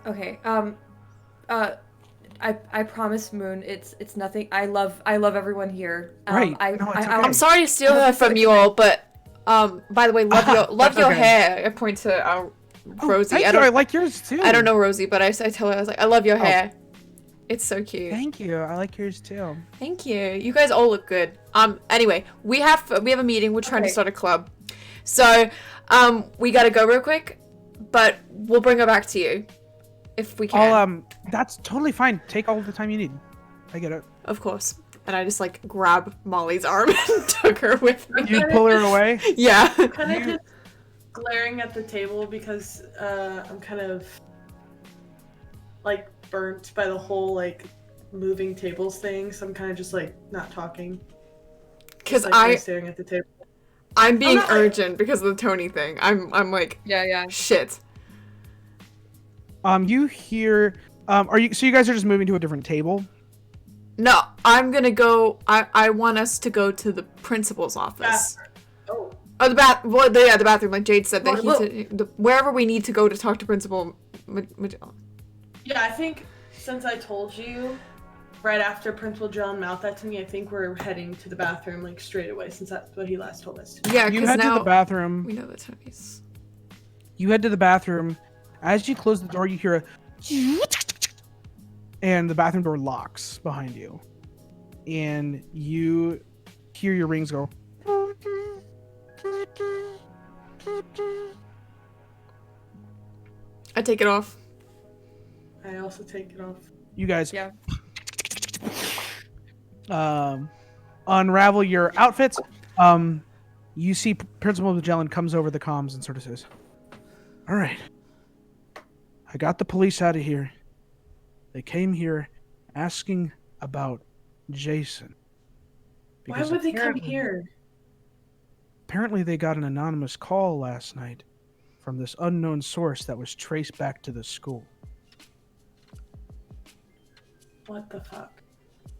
Speaker 4: I promise, Moon. It's nothing. I love everyone here.
Speaker 2: Right.
Speaker 1: I'm sorry to steal her from you all, but by the way, love your hair. I point to Rosie.
Speaker 2: I like yours too.
Speaker 1: I don't know Rosie, but I tell her, I was like, I love your hair. It's so cute.
Speaker 2: Thank you. I like yours too.
Speaker 1: Thank you. You guys all look good. Anyway, we have a meeting. We're trying to start a club. So, we gotta go real quick, but we'll bring her back to you if we can.
Speaker 2: That's totally fine. Take all the time you need. I get it.
Speaker 1: Of course. And I just like grab Molly's arm and took her with me.
Speaker 2: You pull her away?
Speaker 1: Yeah.
Speaker 3: Kind of just glaring at the table because I'm kind of like burnt by the whole like moving tables thing, so I'm kind of just like not talking.
Speaker 1: Because
Speaker 3: like,
Speaker 1: I'm
Speaker 3: staring at the table.
Speaker 1: I'm being
Speaker 3: not,
Speaker 1: urgent because of the Tony thing. I'm like
Speaker 4: Yeah.
Speaker 1: shit.
Speaker 2: You hear so you guys are just moving to a different table?
Speaker 1: No, I'm gonna go. I want us to go to the principal's office.
Speaker 3: Oh.
Speaker 1: Oh, the bathroom. Like Jade said, that wherever we need to go to talk to Principal Magellan.
Speaker 3: Yeah, I think since I told you right after Principal John mouthed that to me, I think we're heading to the bathroom like straight away since that's what he last told us.
Speaker 1: Yeah,
Speaker 2: you
Speaker 1: because
Speaker 2: head
Speaker 1: now
Speaker 2: to the bathroom.
Speaker 1: we know the Tonys.
Speaker 2: You head to the bathroom. As you close the door, you hear a and the bathroom door locks behind you. And you hear your rings go.
Speaker 1: I take it off.
Speaker 3: I also take it off.
Speaker 2: You guys
Speaker 4: Yeah.
Speaker 2: Unravel your outfits. You see Principal Magellan comes over the comms and sort of says, "All right, I got the police out of here. They came here asking about Jason.
Speaker 3: Why would they come here?
Speaker 2: Apparently they got an anonymous call last night from this unknown source that was traced back to the school.
Speaker 3: What the fuck?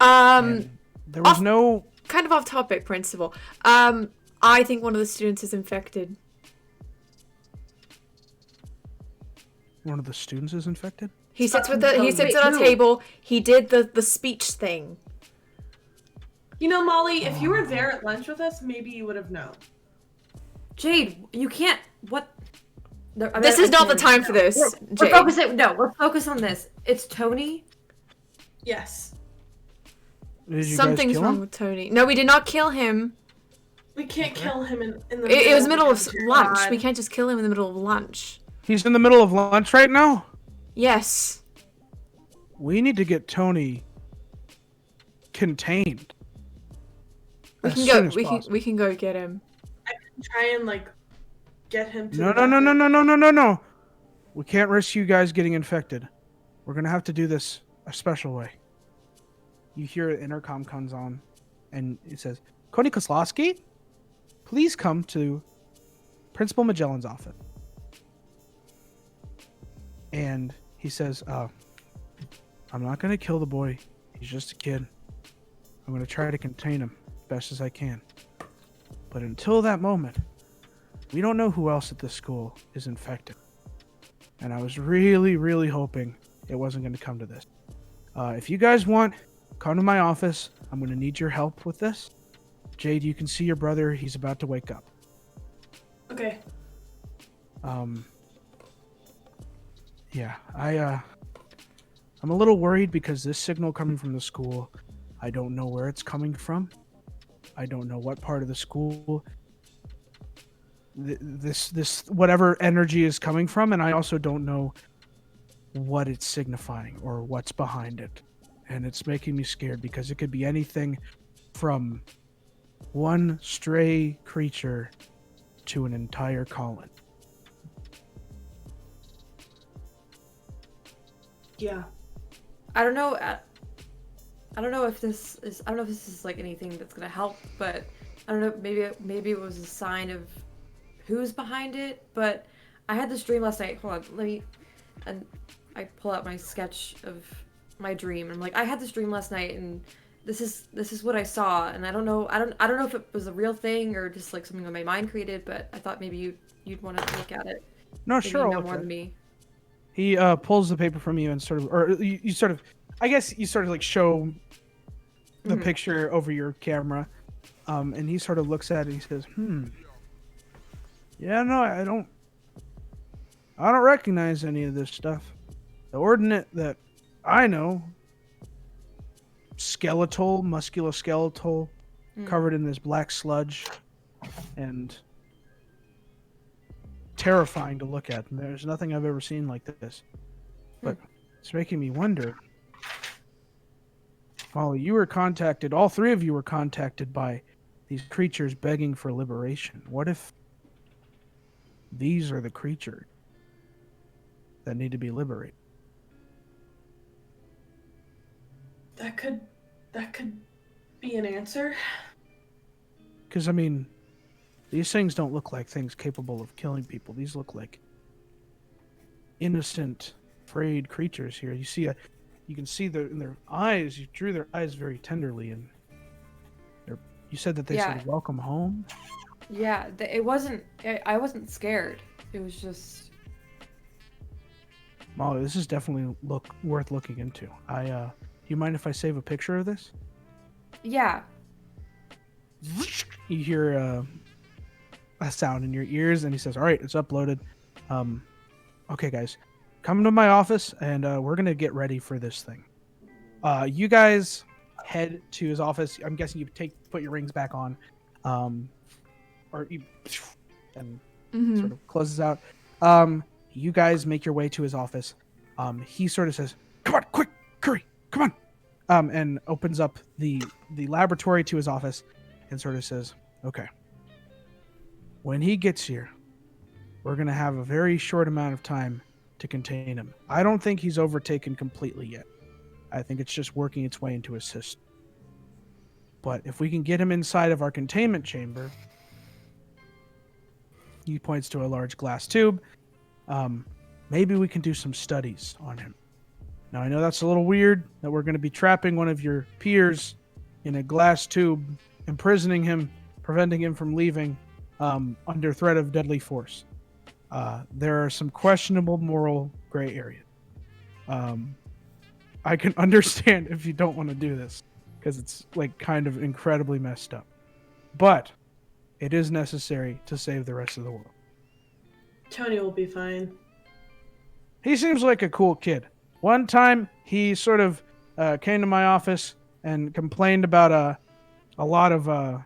Speaker 2: And there was no...
Speaker 1: Kind of off topic, Principal. I think one of the students is infected.
Speaker 2: One of the students is infected?
Speaker 1: He sits at a table. He did the speech thing.
Speaker 3: You know, Molly, if you were there at lunch with us, maybe you would have known.
Speaker 4: Jade, you can't. What?
Speaker 1: This is not the time for this.
Speaker 4: We're focusing. No, let's focus on this. It's Tony.
Speaker 3: Yes.
Speaker 1: Something's wrong with Tony. No, we did not kill him.
Speaker 3: We can't kill him in the
Speaker 1: It was middle of lunch.
Speaker 3: God.
Speaker 1: We can't just kill him in the middle of lunch.
Speaker 2: He's in the middle of lunch right now?
Speaker 1: Yes.
Speaker 2: We need to get Tony contained.
Speaker 1: We can go get him.
Speaker 3: I can try and like get him to
Speaker 2: No. We can't risk you guys getting infected. We're gonna have to do this a special way. You hear an intercom comes on and it says, "Connie Kozlowski, please come to Principal Magellan's office." And he says, "I'm not gonna kill the boy. He's just a kid. I'm gonna try to contain him as best as I can. But until that moment, we don't know who else at this school is infected. And I was really, really hoping it wasn't going to come to this. If you guys want, come to my office. I'm going to need your help with this. Jade, you can see your brother. He's about to wake up."
Speaker 3: Okay.
Speaker 2: Yeah, I'm a little worried because this signal coming from the school, I don't know where it's coming from. I don't know what part of the school this whatever energy is coming from, and I also don't know what it's signifying or what's behind it. And it's making me scared because it could be anything from one stray creature to an entire colony.
Speaker 3: Yeah.
Speaker 4: I don't know. I don't know if this is like anything that's gonna help, but I don't know. Maybe it was a sign of who's behind it. But I had this dream last night. Hold on, and I pull out my sketch of my dream. And I'm like, I had this dream last night, and this is what I saw. And I don't know if it was a real thing or just like something that my mind created. But I thought maybe you'd want to look at it.
Speaker 2: No,
Speaker 4: Maybe
Speaker 2: sure.
Speaker 4: you know
Speaker 2: I'll
Speaker 4: more
Speaker 2: look
Speaker 4: than
Speaker 2: at it.
Speaker 4: me.
Speaker 2: He pulls the paper from you and sort of, or you sort of, I guess you sort of like show the picture over your camera, and he sort of looks at it and he says, "Yeah, no, I don't recognize any of this stuff. The ordinate that I know, musculoskeletal, covered in this black sludge, and terrifying to look at. And there's nothing I've ever seen like this. But it's making me wonder, Molly, you were contacted, all three of you were contacted by these creatures begging for liberation. What if these are the creatures that need to be liberated?
Speaker 3: That could be an answer.
Speaker 2: Because, I mean, these things don't look like things capable of killing people. These look like innocent, afraid creatures here. You can see in their eyes. You drew their eyes very tenderly, and you said that they said "welcome home."
Speaker 4: Yeah, it wasn't. I wasn't scared. It was just.
Speaker 2: Molly, this is definitely worth looking into. Do you mind if I save a picture of this?
Speaker 4: Yeah.
Speaker 2: You hear a sound in your ears, and he says, "All right, it's uploaded. Okay, guys, come to my office, and we're gonna get ready for this thing." You guys head to his office. I'm guessing you put your rings back on, or you and sort of closes out. You guys make your way to his office. He sort of says, "Come on, quick, Curry, come on," and opens up the laboratory to his office, and sort of says, "Okay, when he gets here, we're gonna have a very short amount of time to contain him. I don't think he's overtaken completely yet. I think it's just working its way into his system. But if we can get him inside of our containment chamber," he points to a large glass tube, "maybe we can do some studies on him. Now, I know that's a little weird that we're going to be trapping one of your peers in a glass tube, imprisoning him, preventing him from leaving under threat of deadly force. There are some questionable moral gray areas. I can understand if you don't want to do this, because it's like kind of incredibly messed up. But it is necessary to save the rest of the world."
Speaker 3: Tony will be fine.
Speaker 2: He seems like a cool kid. One time, he sort of came to my office and complained about a lot of the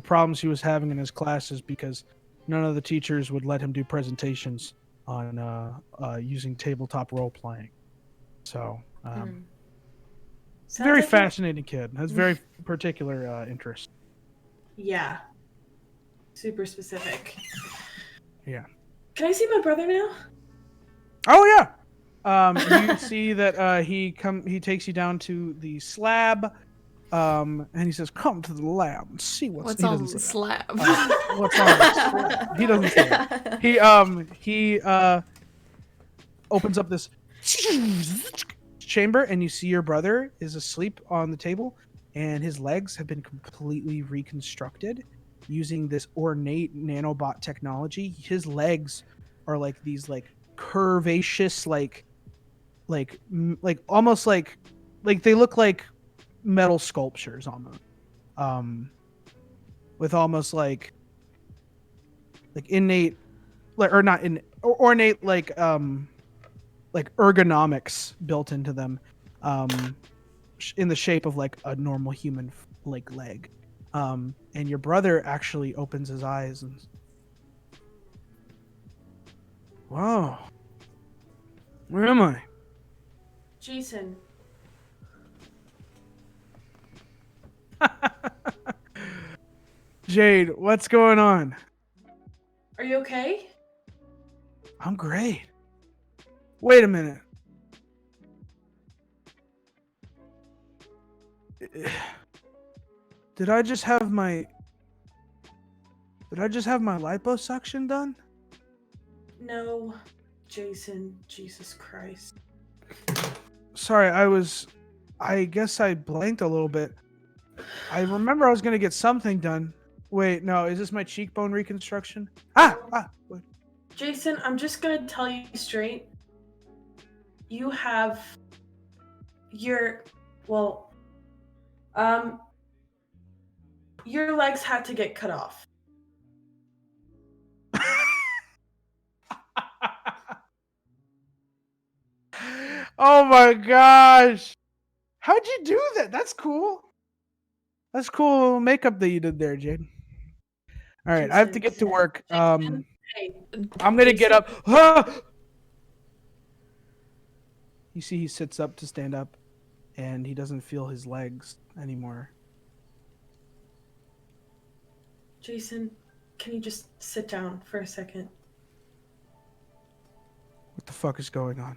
Speaker 2: problems he was having in his classes because none of the teachers would let him do presentations on using tabletop role playing. So, very fascinating kid. Has very particular interests.
Speaker 3: Yeah. Super specific.
Speaker 2: Yeah.
Speaker 3: Can I see my brother now?
Speaker 2: Oh yeah. You see that he takes you down to the slab, and he says, "Come to the lab and see what's
Speaker 1: on the slab."
Speaker 2: What's on the slab? He doesn't say that. He opens up this chamber, and you see your brother is asleep on the table, and his legs have been completely reconstructed using this ornate nanobot technology. His legs are like these curvaceous, almost like they look like metal sculptures almost, with almost like innate, or not in ornate, like ergonomics built into them, in the shape of like a normal human leg. And your brother actually opens his eyes and, "Wow, where am I?"
Speaker 3: Jason.
Speaker 2: Jade, what's going on?
Speaker 3: Are you okay?
Speaker 2: I'm great. Wait a minute. Did I just have my liposuction done?
Speaker 3: No, Jason. Jesus Christ.
Speaker 2: Sorry, I guess I blanked a little bit. I remember I was going to get something done. Wait, no, is this my cheekbone reconstruction? Wait.
Speaker 3: Jason, I'm just gonna tell you straight. You have your legs had to get cut off.
Speaker 2: Oh my gosh. How'd you do that? That's cool. That's cool makeup that you did there, Jade. All right, I have to get to work. I'm gonna get up. You see, he sits up to stand up, and he doesn't feel his legs anymore.
Speaker 3: Jason, can you just sit down for a second?
Speaker 2: What the fuck is going on?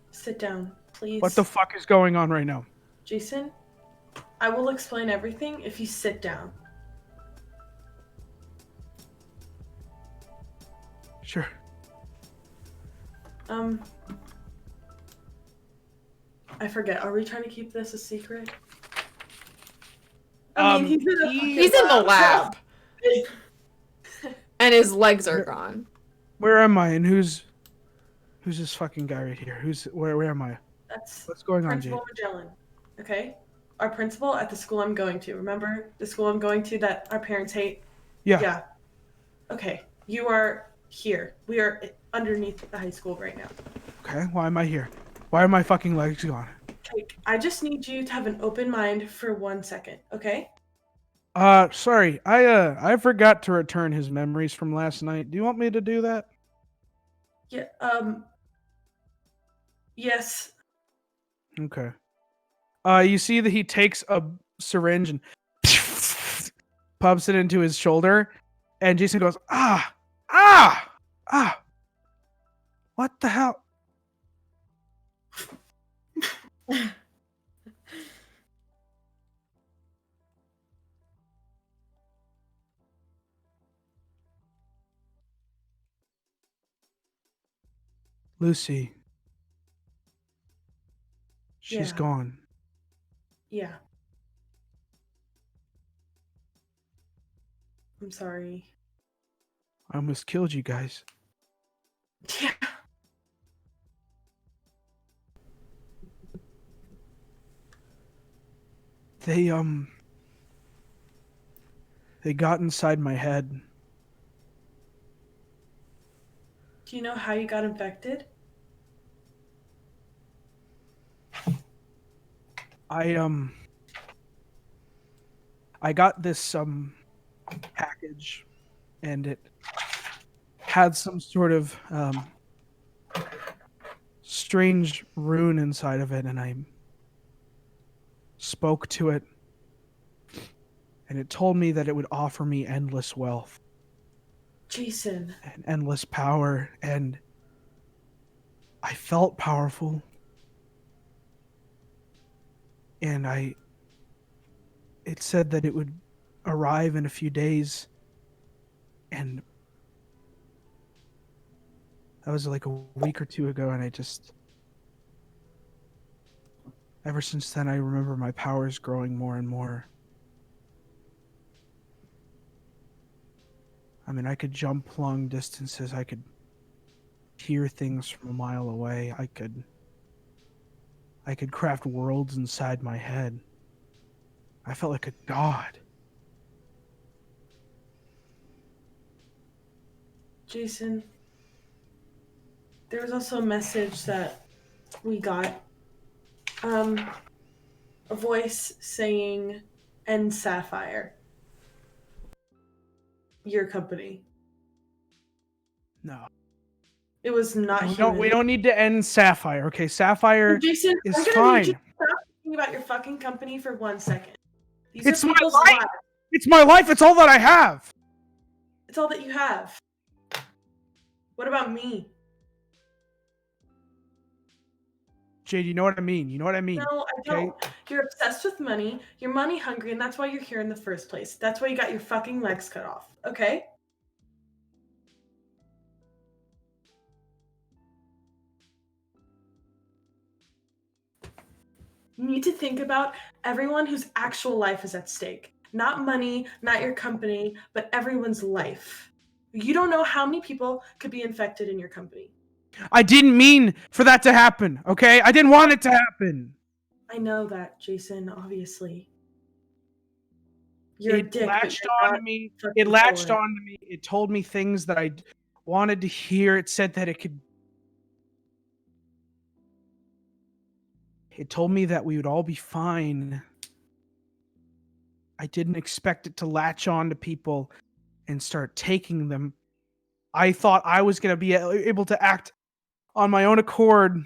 Speaker 3: Sit down, please.
Speaker 2: What the fuck is going on right now?
Speaker 3: Jason, I will explain everything if you sit down.
Speaker 2: Sure.
Speaker 3: I forget. Are we trying to keep this a secret?
Speaker 1: He's in the lab. And his legs are gone.
Speaker 2: Where am I? And who's this fucking guy right here? Where am I? What's going on, Jade?
Speaker 3: Principal Magellan. Okay? Our principal at the school I'm going to. Remember the school I'm going to that our parents hate? Yeah. Okay. You are here. We are underneath the high school right now.
Speaker 2: Okay, why am I here? Why are my fucking legs gone?
Speaker 3: Okay, I just need you to have an open mind for 1 second, okay?
Speaker 2: Sorry. I forgot to return his memories from last night. Do you want me to do that?
Speaker 3: Yeah, yes.
Speaker 2: Okay. You see that he takes a syringe and pumps it into his shoulder, and Jason goes, ah! What the hell? Lucy. She's gone.
Speaker 3: Yeah. I'm sorry.
Speaker 2: I almost killed you guys.
Speaker 3: Yeah.
Speaker 2: They got inside my head.
Speaker 3: Do you know how you got infected?
Speaker 2: I got this package, and it had some sort of strange rune inside of it, and I spoke to it, and it told me that it would offer me endless wealth.
Speaker 3: Jason.
Speaker 2: And endless power, and I felt powerful. And it said that it would arrive in a few days, and that was like a week or two ago, and ever since then I remember my powers growing more and more. I mean, I could jump long distances, I could hear things from a mile away, I could craft worlds inside my head. I felt like a god.
Speaker 3: Jason, there was also a message that we got. A voice saying, "End SciHigh." Your company.
Speaker 2: No.
Speaker 3: It was not
Speaker 2: We don't need to end SciHigh, okay? SciHigh
Speaker 3: Jason,
Speaker 2: is
Speaker 3: I'm gonna
Speaker 2: fine.
Speaker 3: need you to stop thinking about your fucking company for 1 second. These
Speaker 2: It's
Speaker 3: are
Speaker 2: my
Speaker 3: people's
Speaker 2: life.
Speaker 3: lives.
Speaker 2: It's my life. It's all that I have.
Speaker 3: It's all that you have. What about me?
Speaker 2: Jade, you know what I mean. You know what I mean.
Speaker 3: No, I don't. You're obsessed with money. You're money hungry, and that's why you're here in the first place. That's why you got your fucking legs cut off. Okay? You need to think about everyone whose actual life is at stake. Not money, not your company, but everyone's life. You don't know how many people could be infected in your company.
Speaker 2: I didn't mean for that to happen, okay? I didn't want it to happen.
Speaker 3: I know that, Jason, obviously. You're a dick,
Speaker 2: latched
Speaker 3: but
Speaker 2: on to me. It latched on to me. It told me things that I wanted to hear. It said that it told me that we would all be fine. I didn't expect it to latch on to people and start taking them. I thought I was going to be able to act on my own accord,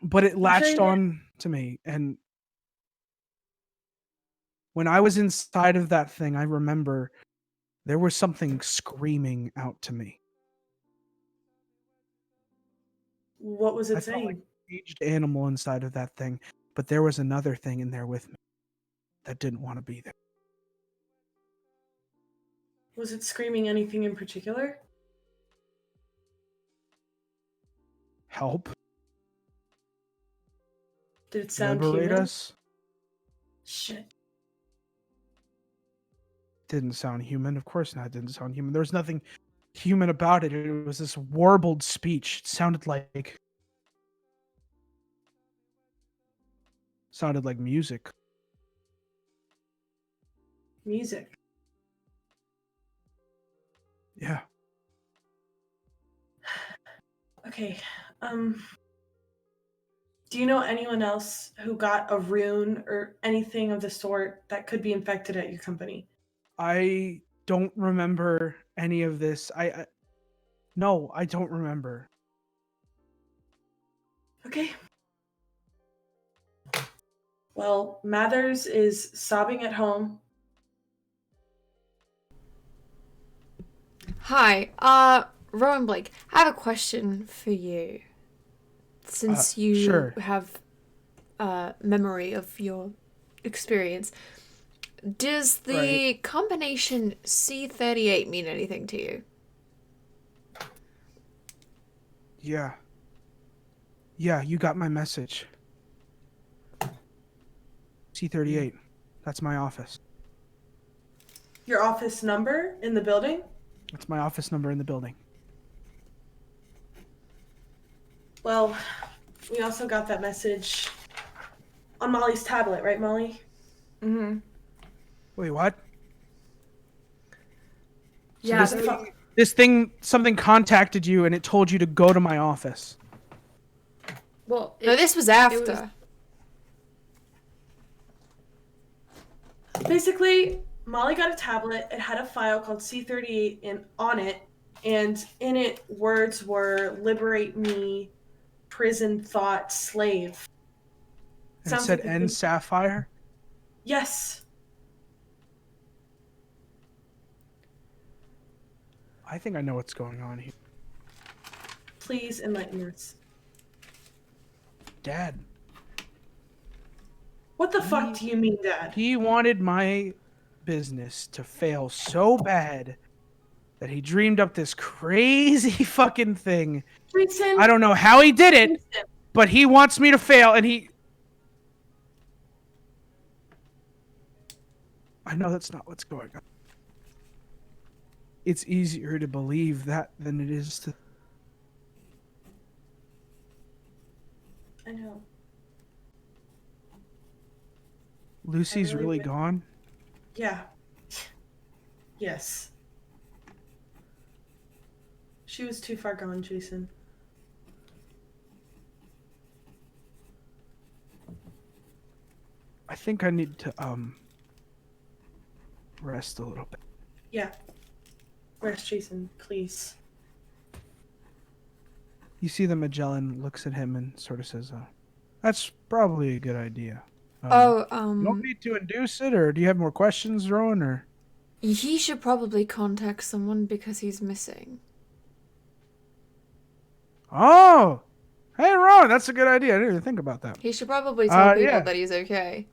Speaker 2: but it latched on. to me. And when I was inside of that thing, I remember there was something screaming out to me.
Speaker 3: What was
Speaker 2: I
Speaker 3: it
Speaker 2: felt like
Speaker 3: saying?
Speaker 2: a caged animal inside of that thing, but there was another thing in there with me that didn't want to be there.
Speaker 3: Was it screaming anything in particular?
Speaker 2: Help.
Speaker 3: Did it sound
Speaker 2: Liberate
Speaker 3: human?
Speaker 2: us.
Speaker 3: Shit.
Speaker 2: Didn't sound human. Of course not. It didn't sound human. There was nothing human about it. It was this warbled speech. It sounded like music.
Speaker 3: Music.
Speaker 2: Yeah.
Speaker 3: Okay. Do you know anyone else who got a rune or anything of the sort that could be infected at your company?
Speaker 2: I don't remember any of this. No, I don't remember.
Speaker 3: Okay. Well, Mathers is sobbing at home.
Speaker 1: Hi, Rowan Blake, I have a question for you. Since you
Speaker 2: Sure.
Speaker 1: have memory of your experience, does the combination C38 mean anything to you?
Speaker 2: Yeah. Yeah, you got my message. C38. That's my office.
Speaker 3: Your office number in the building?
Speaker 2: That's my office number in the building.
Speaker 3: Well, we also got that message on Molly's tablet, right, Molly?
Speaker 4: Mm-hmm.
Speaker 2: Wait, what?
Speaker 4: Yeah.
Speaker 2: So this thing, something contacted you and it told you to go to my office.
Speaker 4: Well,
Speaker 1: No, this was after.
Speaker 3: Basically, Molly got a tablet. It had a file called C38 on it, and in it, words were "liberate me, prison thought, slave."
Speaker 2: And it said N Sapphire.
Speaker 3: Yes.
Speaker 2: I think I know what's going on here.
Speaker 3: Please enlighten us.
Speaker 2: Dad.
Speaker 3: What the fuck do you mean, Dad?
Speaker 2: He wanted my business to fail so bad that he dreamed up this crazy fucking thing.
Speaker 3: Jason,
Speaker 2: I don't know how he did it, but he wants me to fail, and I know that's not what's going on. It's easier to believe that than it is to...
Speaker 3: I know.
Speaker 2: Lucy's really gone?
Speaker 3: Yeah. Yes. She was too far gone, Jason.
Speaker 2: I think I need to, rest a little bit.
Speaker 3: Yeah. Rest, Jason, please.
Speaker 2: You see that Magellan looks at him and sort of says, that's probably a good idea. You want me to induce it, or do you have more questions, Rowan, or?
Speaker 1: He should probably contact someone because he's missing.
Speaker 2: Oh! Hey, Rowan, that's a good idea. I didn't even think about that.
Speaker 1: He should probably tell people
Speaker 2: yeah.
Speaker 1: that he's okay.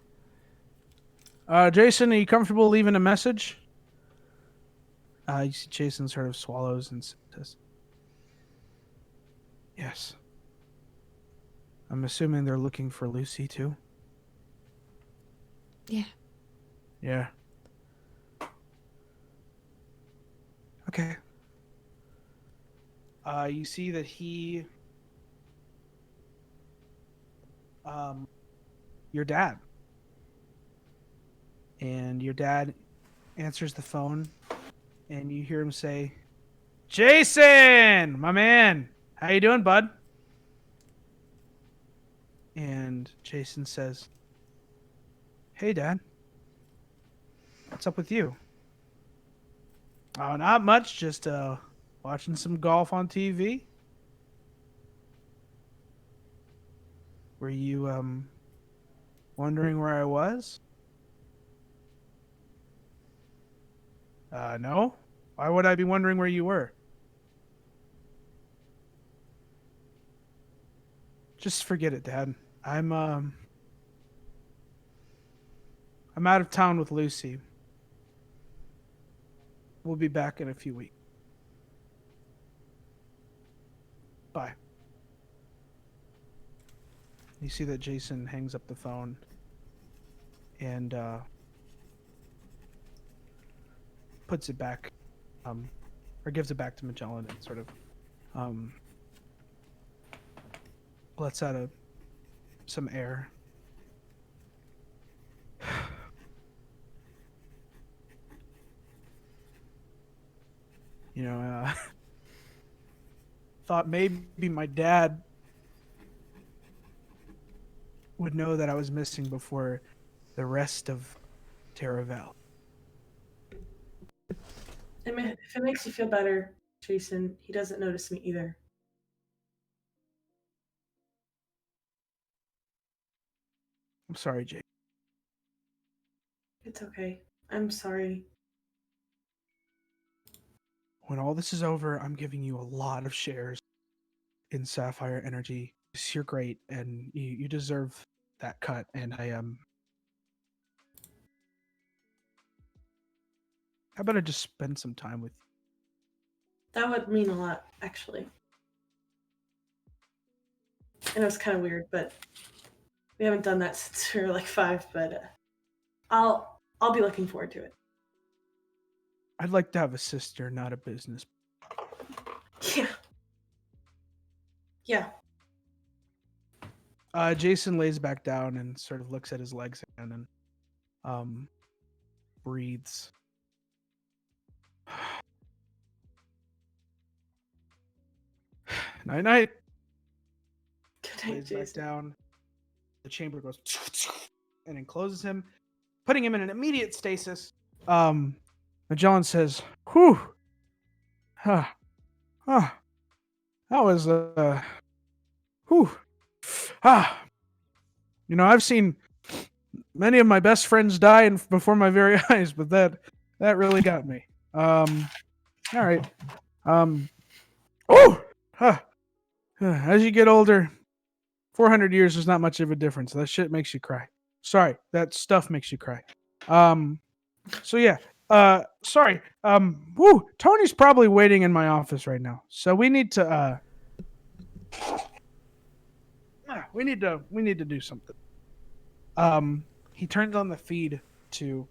Speaker 2: Jason, are you comfortable leaving a message? You see Jason sort of swallows and says, yes. I'm assuming they're looking for Lucy, too?
Speaker 1: Yeah.
Speaker 2: Yeah. Okay. You see that he... your dad. And your dad answers the phone, and you hear him say, Jason, my man, how you doing, bud? And Jason says, hey, Dad. What's up with you? Oh, not much. Just watching some golf on TV. Were you Wondering where I was? No. Why would I be wondering where you were? Just forget it, Dad. I'm out of town with Lucy. We'll be back in a few weeks. Bye. You see that Jason hangs up the phone and puts it back, or gives it back to Magellan and sort of lets out some air. You know, thought maybe my dad would know that I was missing before the rest of Terravel.
Speaker 3: If it makes you feel better, Jason, he doesn't notice me either.
Speaker 2: I'm sorry, Jake.
Speaker 3: It's okay. I'm sorry.
Speaker 2: When all this is over, I'm giving you a lot of shares in Sapphire Energy. You're great, and you deserve that cut, and I am... How about I just spend some time with you?
Speaker 3: That would mean a lot, actually. I know it's kind of weird, but we haven't done that since we were like 5, but I'll be looking forward to it.
Speaker 2: I'd like to have a sister, not a business.
Speaker 3: Yeah.
Speaker 2: Jason lays back down and sort of looks at his legs again and breathes. Night night.
Speaker 3: Good night,
Speaker 2: Lays
Speaker 3: Jason.
Speaker 2: back down. The chamber goes and encloses him, putting him in an immediate stasis. Magellan says, "Whew, that was whew, You know, I've seen many of my best friends die before my very eyes, but that really got me. All right. As you get older, 400 years is not much of a difference. That shit makes you cry. Sorry, that stuff makes you cry. So yeah. Sorry. Tony's probably waiting in my office right now. So we need to we need to do something. He turns on the feed to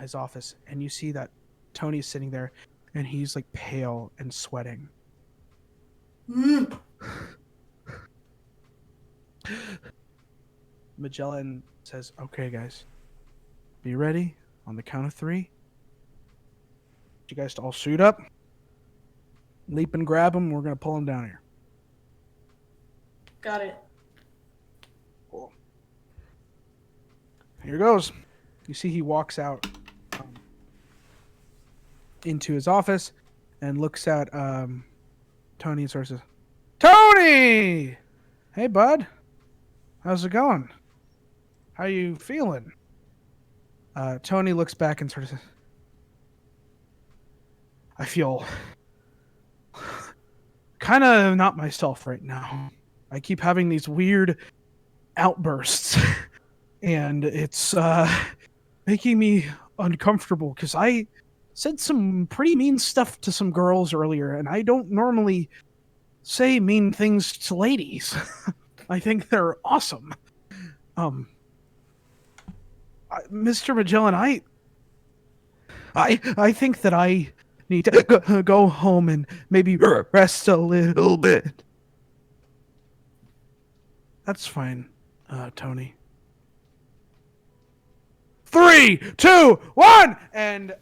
Speaker 2: his office, and you see that Tony's sitting there, and he's like pale and sweating. Magellan says, "Okay, guys, be ready on the count of 3. You guys to all suit up, leap and grab him. We're gonna pull him down here."
Speaker 3: Got it.
Speaker 2: Cool. Here goes. You see he walks out into his office and looks at Tony and sort of says, "Tony! Hey, bud. How's it going? How you feeling?" Tony looks back and sort of says, "I feel kind of not myself right now. I keep having these weird outbursts, and it's making me uncomfortable because I said some pretty mean stuff to some girls earlier, and I don't normally say mean things to ladies. I think they're awesome. Mr. Magellan, I think that I need to go home and maybe rest a little bit." "That's fine, Tony." 3, 2, 1, and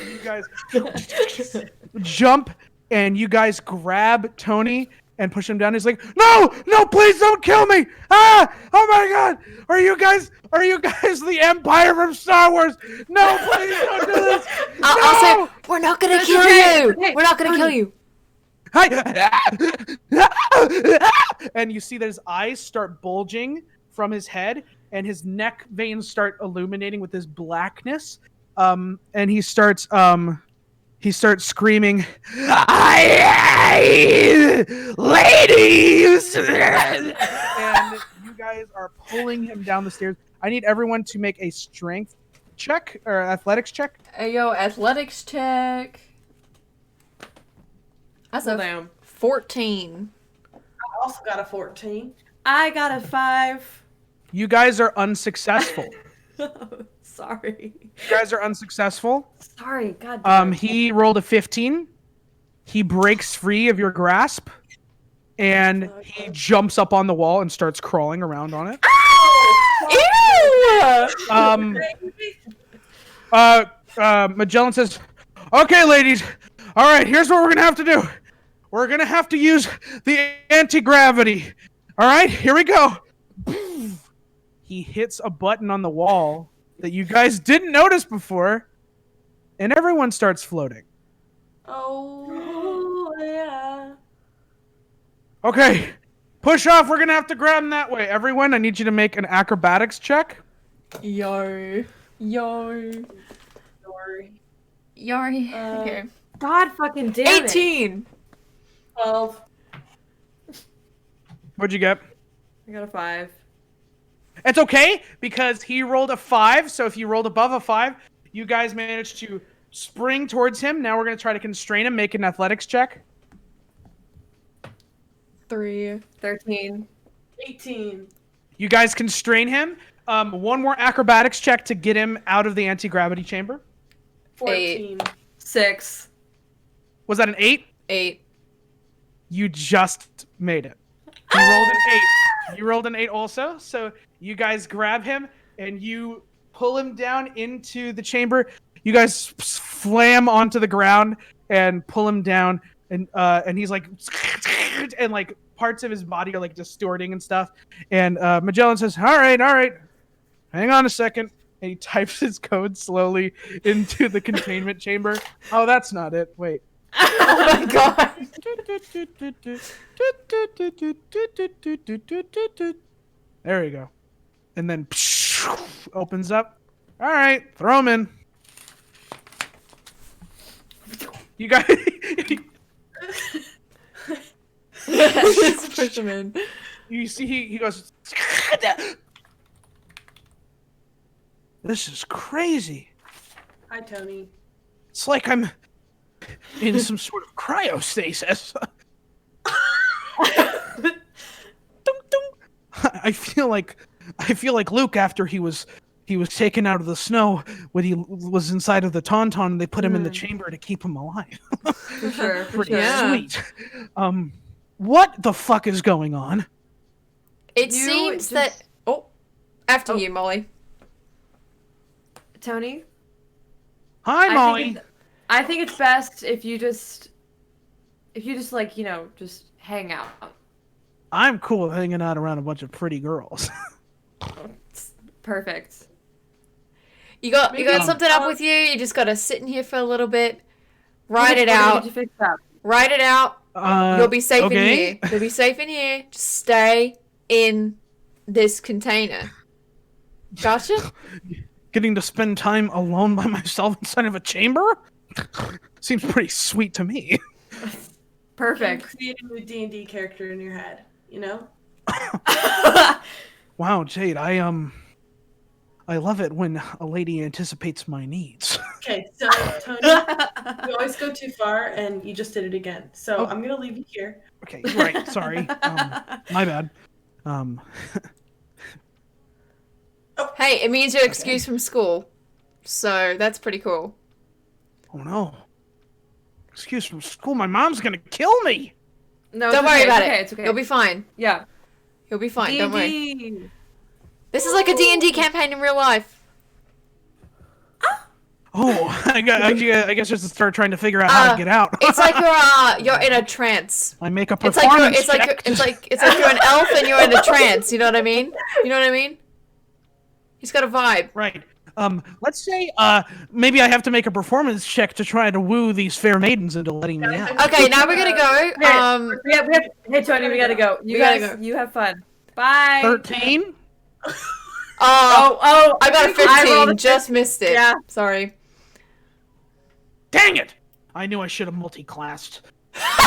Speaker 2: you guys jump and you guys grab Tony and push him down. He's like, no, please don't kill me. Oh my God. Are you guys the Empire from Star Wars? No, please don't do this.
Speaker 1: I'll say, we're not going to kill you. We're not going to kill you.
Speaker 2: And you see that his eyes start bulging from his head, and his neck veins start illuminating with this blackness. And he starts screaming, "Aye, ladies!" And you guys are pulling him down the stairs. I need everyone to make a strength check or athletics check.
Speaker 1: Hey, yo, athletics check. That's a 14.
Speaker 3: I also got a 14.
Speaker 4: I got a 5.
Speaker 2: You guys are unsuccessful.
Speaker 4: Sorry.
Speaker 2: You guys are unsuccessful.
Speaker 4: Sorry, God damn.
Speaker 2: He rolled a 15. He breaks free of your grasp, and he jumps up on the wall and starts crawling around on it.
Speaker 1: Ew!
Speaker 2: Magellan says, "Okay, ladies. All right, here's what we're gonna have to do. We're gonna have to use the anti-gravity. All right, here we go." He hits a button on the wall that you guys didn't notice before, and everyone starts floating.
Speaker 3: Oh, yeah.
Speaker 2: Okay, push off. We're gonna have to grab him that way. Everyone, I need you to make an acrobatics check.
Speaker 1: Yo.
Speaker 3: Sorry.
Speaker 1: Yari. Okay.
Speaker 4: God fucking damn it.
Speaker 1: 18!
Speaker 3: 12.
Speaker 2: What'd you get?
Speaker 4: I got a 5.
Speaker 2: It's okay, because he rolled a 5, so if you rolled above a 5, you guys managed to spring towards him. Now we're going to try to constrain him. Make an athletics check.
Speaker 1: 3.
Speaker 4: 13.
Speaker 3: 18.
Speaker 2: You guys constrain him. One more acrobatics check to get him out of the anti-gravity chamber.
Speaker 3: 14.
Speaker 4: 6.
Speaker 2: Was that an 8?
Speaker 1: 8.
Speaker 2: You just made it. You rolled an 8. You rolled an 8 also, so you guys grab him and you pull him down into the chamber. You guys slam onto the ground and pull him down, and he's like, and like parts of his body are like distorting and stuff. And Magellan says, "All right, hang on a second." And he types his code slowly into the containment chamber. Oh, that's not it. Wait.
Speaker 1: Oh my god!
Speaker 2: There you go. And then opens up. All right, throw him in. You guys.
Speaker 1: Just push him in.
Speaker 2: You see, he goes. This is crazy.
Speaker 3: Hi, Tony.
Speaker 2: It's like I'm in some sort of cryostasis. I feel like Luke after he was taken out of the snow when he was inside of the Tauntaun, and they put him in the chamber to keep him alive.
Speaker 4: For sure.
Speaker 2: Pretty
Speaker 1: Yeah.
Speaker 2: sweet. What the fuck is going on?
Speaker 1: It
Speaker 4: You
Speaker 1: seems
Speaker 4: just-
Speaker 1: that... Oh, after you, Molly.
Speaker 4: Tony?
Speaker 2: Hi, Molly.
Speaker 4: I think it's best if you just like, just hang out.
Speaker 2: I'm cool hanging out around a bunch of pretty girls.
Speaker 4: Perfect.
Speaker 1: You got
Speaker 3: Maybe-
Speaker 1: something up with you? You just gotta sit in here for a little bit. Write it
Speaker 4: We're gonna
Speaker 1: out.
Speaker 4: get you fixed up.
Speaker 1: Write it out. You'll be safe in
Speaker 2: okay.
Speaker 1: here. You'll be safe in here. Just stay in this container. Gotcha?
Speaker 2: Getting to spend time alone by myself inside of a chamber? Seems pretty sweet to me.
Speaker 4: Perfect.
Speaker 3: Creating a D&D character in your head, you know?
Speaker 2: Wow, Jade, I love it when a lady anticipates my needs.
Speaker 3: Okay, so, Tony, you always go too far, and you just did it again. So,
Speaker 2: Oh.
Speaker 3: I'm going to leave you here.
Speaker 2: Okay, right, sorry. My bad.
Speaker 1: Hey, it means you're excused from school. So that's pretty cool.
Speaker 2: Oh no. Excuse from school, my mom's gonna kill me!
Speaker 4: No,
Speaker 1: Don't worry about
Speaker 4: It's
Speaker 1: it.
Speaker 4: okay.
Speaker 1: You'll be fine.
Speaker 4: Yeah.
Speaker 1: You'll be fine. Don't worry.
Speaker 4: D&D.
Speaker 1: This is like a D&D campaign in real life.
Speaker 2: Oh, I guess just to start trying to figure out how to get out.
Speaker 1: It's like you're in a trance.
Speaker 2: I make a
Speaker 1: It's like
Speaker 2: performance
Speaker 1: it's like
Speaker 2: check.
Speaker 1: it's like you're an elf and you're in a trance. You know what I mean? You know what I mean? He's got a vibe.
Speaker 2: Right. Let's say, maybe I have to make a performance check to try to woo these fair maidens into letting me out.
Speaker 1: Okay, now we're gonna go.
Speaker 4: Hey Tony, we gotta go. You
Speaker 1: We gotta
Speaker 4: guys,
Speaker 1: go.
Speaker 4: you have fun. Bye.
Speaker 2: 13?
Speaker 1: I got a 15.
Speaker 4: rolled
Speaker 1: Just missed it.
Speaker 4: Yeah.
Speaker 1: Sorry.
Speaker 2: Dang it! I knew I should have multi-classed.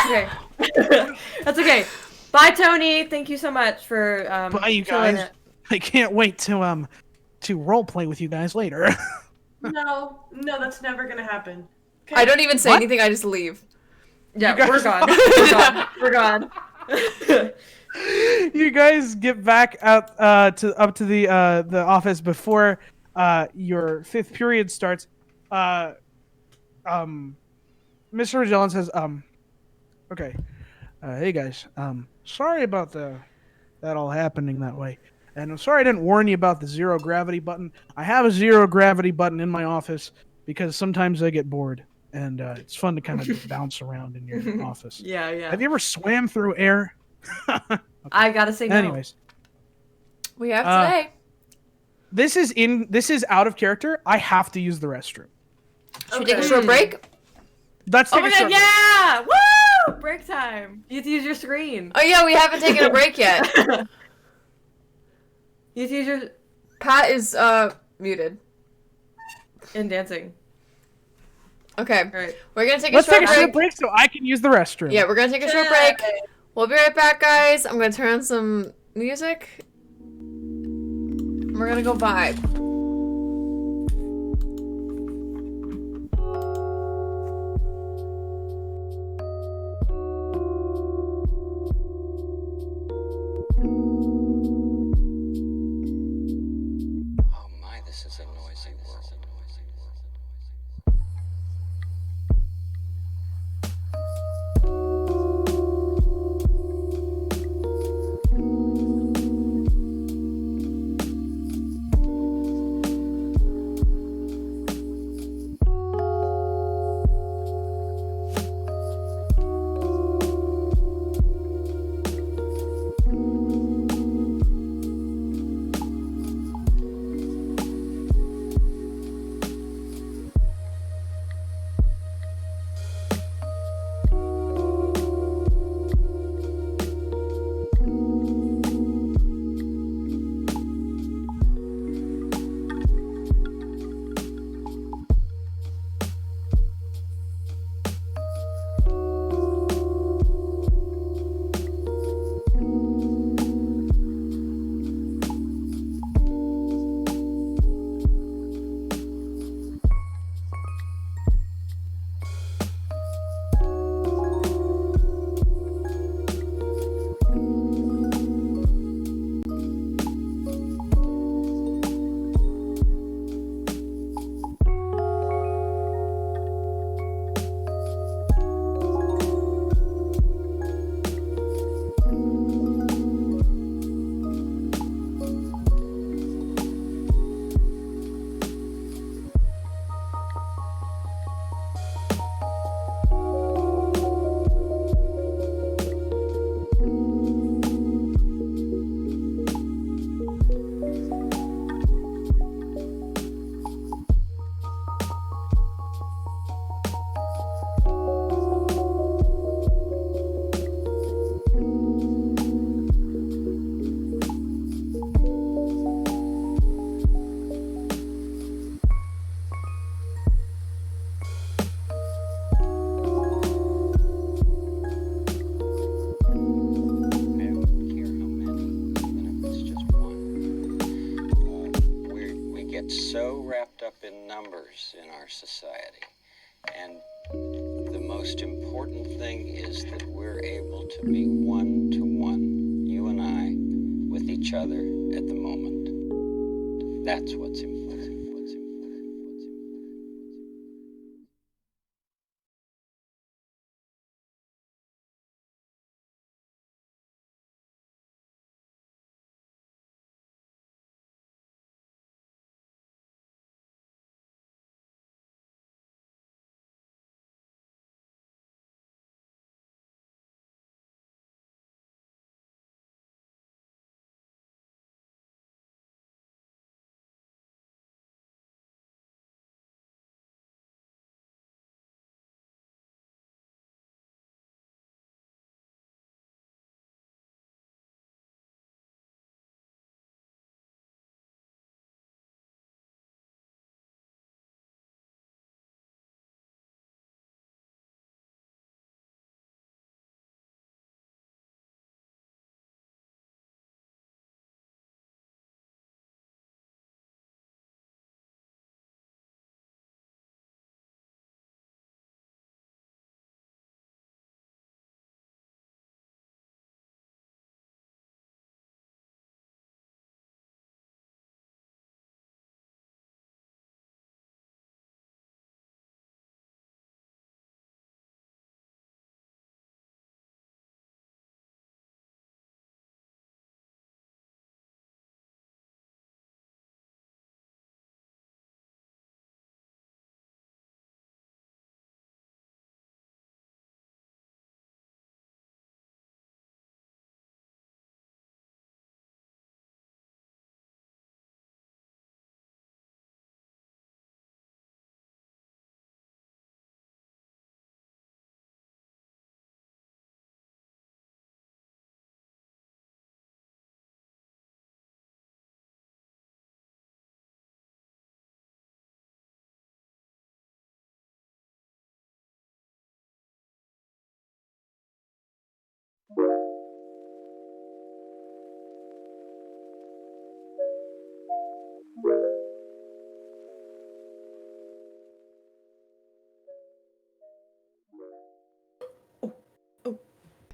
Speaker 4: Okay. That's okay. Bye, Tony. Thank you so much for
Speaker 2: Bye, you
Speaker 4: killing
Speaker 2: guys.
Speaker 4: it.
Speaker 2: I can't wait to role play with you guys later.
Speaker 3: No, that's never gonna happen. Okay.
Speaker 1: I don't even say
Speaker 2: What?
Speaker 1: anything. I just leave.
Speaker 4: Yeah,
Speaker 2: You guys-
Speaker 4: we're gone. We're gone.
Speaker 2: You guys get back out up to the office before your fifth period starts. Mr. Magellan says, okay, hey guys, sorry about that all happening that way, and I'm sorry I didn't warn you about the zero gravity button. I have a zero gravity button in my office because sometimes I get bored, and it's fun to kind of bounce around in your office.
Speaker 4: Yeah.
Speaker 2: Have you ever swam through air? Okay.
Speaker 4: I gotta say no.
Speaker 2: Anyways,
Speaker 1: We have today.
Speaker 2: this is out of character. I have to use the restroom.
Speaker 1: Should we take a short break?
Speaker 2: Let's
Speaker 4: Oh
Speaker 2: take
Speaker 4: my
Speaker 2: a
Speaker 4: god,
Speaker 2: short
Speaker 4: yeah! Woo! Break time. You have to use your screen.
Speaker 1: Oh yeah, we haven't taken a break yet.
Speaker 4: You have to use your...
Speaker 1: Pat is muted.
Speaker 4: And dancing.
Speaker 1: Okay.
Speaker 4: Alright.
Speaker 1: We're gonna take
Speaker 2: Let's
Speaker 1: a short
Speaker 2: take a
Speaker 1: break.
Speaker 2: short break so I can use the restroom.
Speaker 1: Yeah, we're gonna take a short break. We'll be right back, guys. I'm gonna turn on some music. We're gonna go vibe.
Speaker 6: Oh my, this is a noisy world. So wrapped up in numbers in our society. And the most important thing is that we're able to be one-to-one, you and I, with each other at the moment. That's what's important.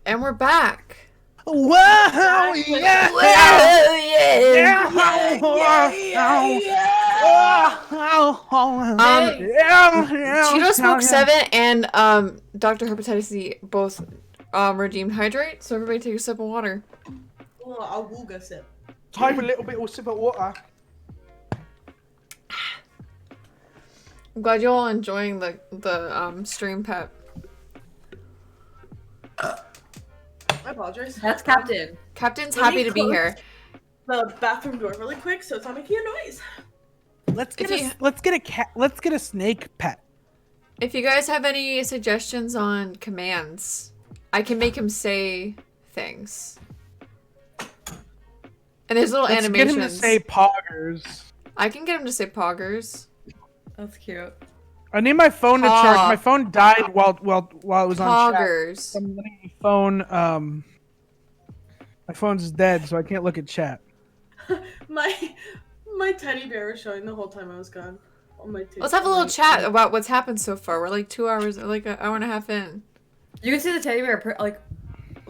Speaker 1: And we're back.
Speaker 2: Whoa, yeah,
Speaker 1: Cheeto Smoke 7 and Dr. Hepatitis C both redeemed hydrate, so everybody take a sip of water.
Speaker 3: Oh, I will go sip.
Speaker 2: Type a little bit or sip of water.
Speaker 1: I'm glad you're all enjoying the stream, Pep.
Speaker 3: I apologize.
Speaker 4: That's Captain.
Speaker 1: Captain's
Speaker 3: Let me
Speaker 1: happy to be
Speaker 3: close
Speaker 1: here.
Speaker 3: The bathroom door really quick, so it's not making a noise.
Speaker 2: Let's get a snake pet.
Speaker 1: If you guys have any suggestions on commands, I can make him say things. And there's little
Speaker 2: Let's
Speaker 1: animations.
Speaker 2: get him to say poggers.
Speaker 1: I can get him to say poggers.
Speaker 4: That's cute.
Speaker 2: I need my phone to charge. My phone died while it was on chat.
Speaker 1: Poggers.
Speaker 2: I'm letting my phone. My phone's dead, so I can't look at chat.
Speaker 3: My teddy bear was showing the whole time I was gone. On my
Speaker 1: Let's have a little chat about what's happened so far. We're like 2 hours, like an hour and a half in.
Speaker 4: You can see the teddy bear like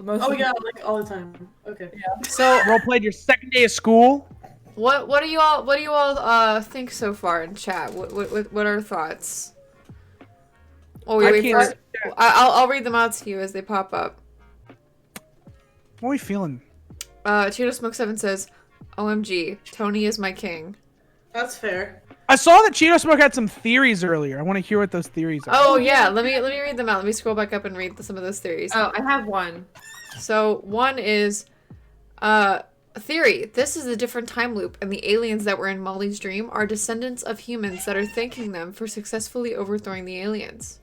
Speaker 4: most.
Speaker 3: Oh yeah, like all the time. Okay.
Speaker 4: Yeah.
Speaker 1: So
Speaker 2: Role played your second day of school.
Speaker 1: what do you all think so far in chat? What are thoughts? Oh, we wait for. I'll read them out to you as they pop up.
Speaker 2: What are we feeling?
Speaker 1: Cheeto Smoke 7 says, "OMG, Tony is my king."
Speaker 3: That's fair.
Speaker 2: I saw that Cheeto Smoke had some theories earlier. I want to hear what those theories are.
Speaker 1: Oh yeah, let me read them out. Let me scroll back up and read some of those theories.
Speaker 4: Oh, I have one.
Speaker 1: So one is, theory. This is a different time loop, and the aliens that were in Molly's dream are descendants of humans that are thanking them for successfully overthrowing the aliens.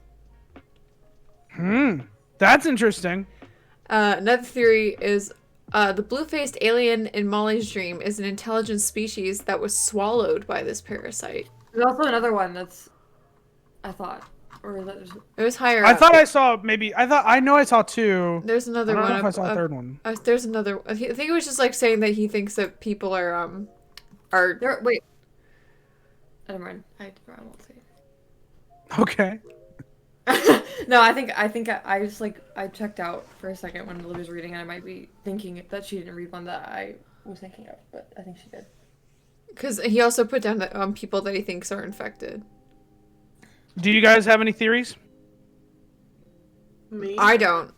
Speaker 2: That's interesting.
Speaker 1: Another theory is, the blue-faced alien in Molly's dream is an intelligent species that was swallowed by this parasite.
Speaker 4: There's also another one that's, I thought, or is that just...
Speaker 1: It was higher
Speaker 2: I
Speaker 1: up.
Speaker 2: thought I saw maybe. I know I saw two.
Speaker 1: There's another
Speaker 2: I don't
Speaker 1: one.
Speaker 2: know if I saw a third one.
Speaker 1: There's another. I think it was just like saying that he thinks that people are
Speaker 4: Wait. Never mind. I won't say.
Speaker 2: Okay.
Speaker 4: No, I think I just like I checked out for a second when Lily was reading, and I might be thinking that she didn't read one that I was thinking of, but I think she did.
Speaker 1: Because he also put down that people that he thinks are infected.
Speaker 2: Do you guys have any theories?
Speaker 3: Me?
Speaker 1: I don't.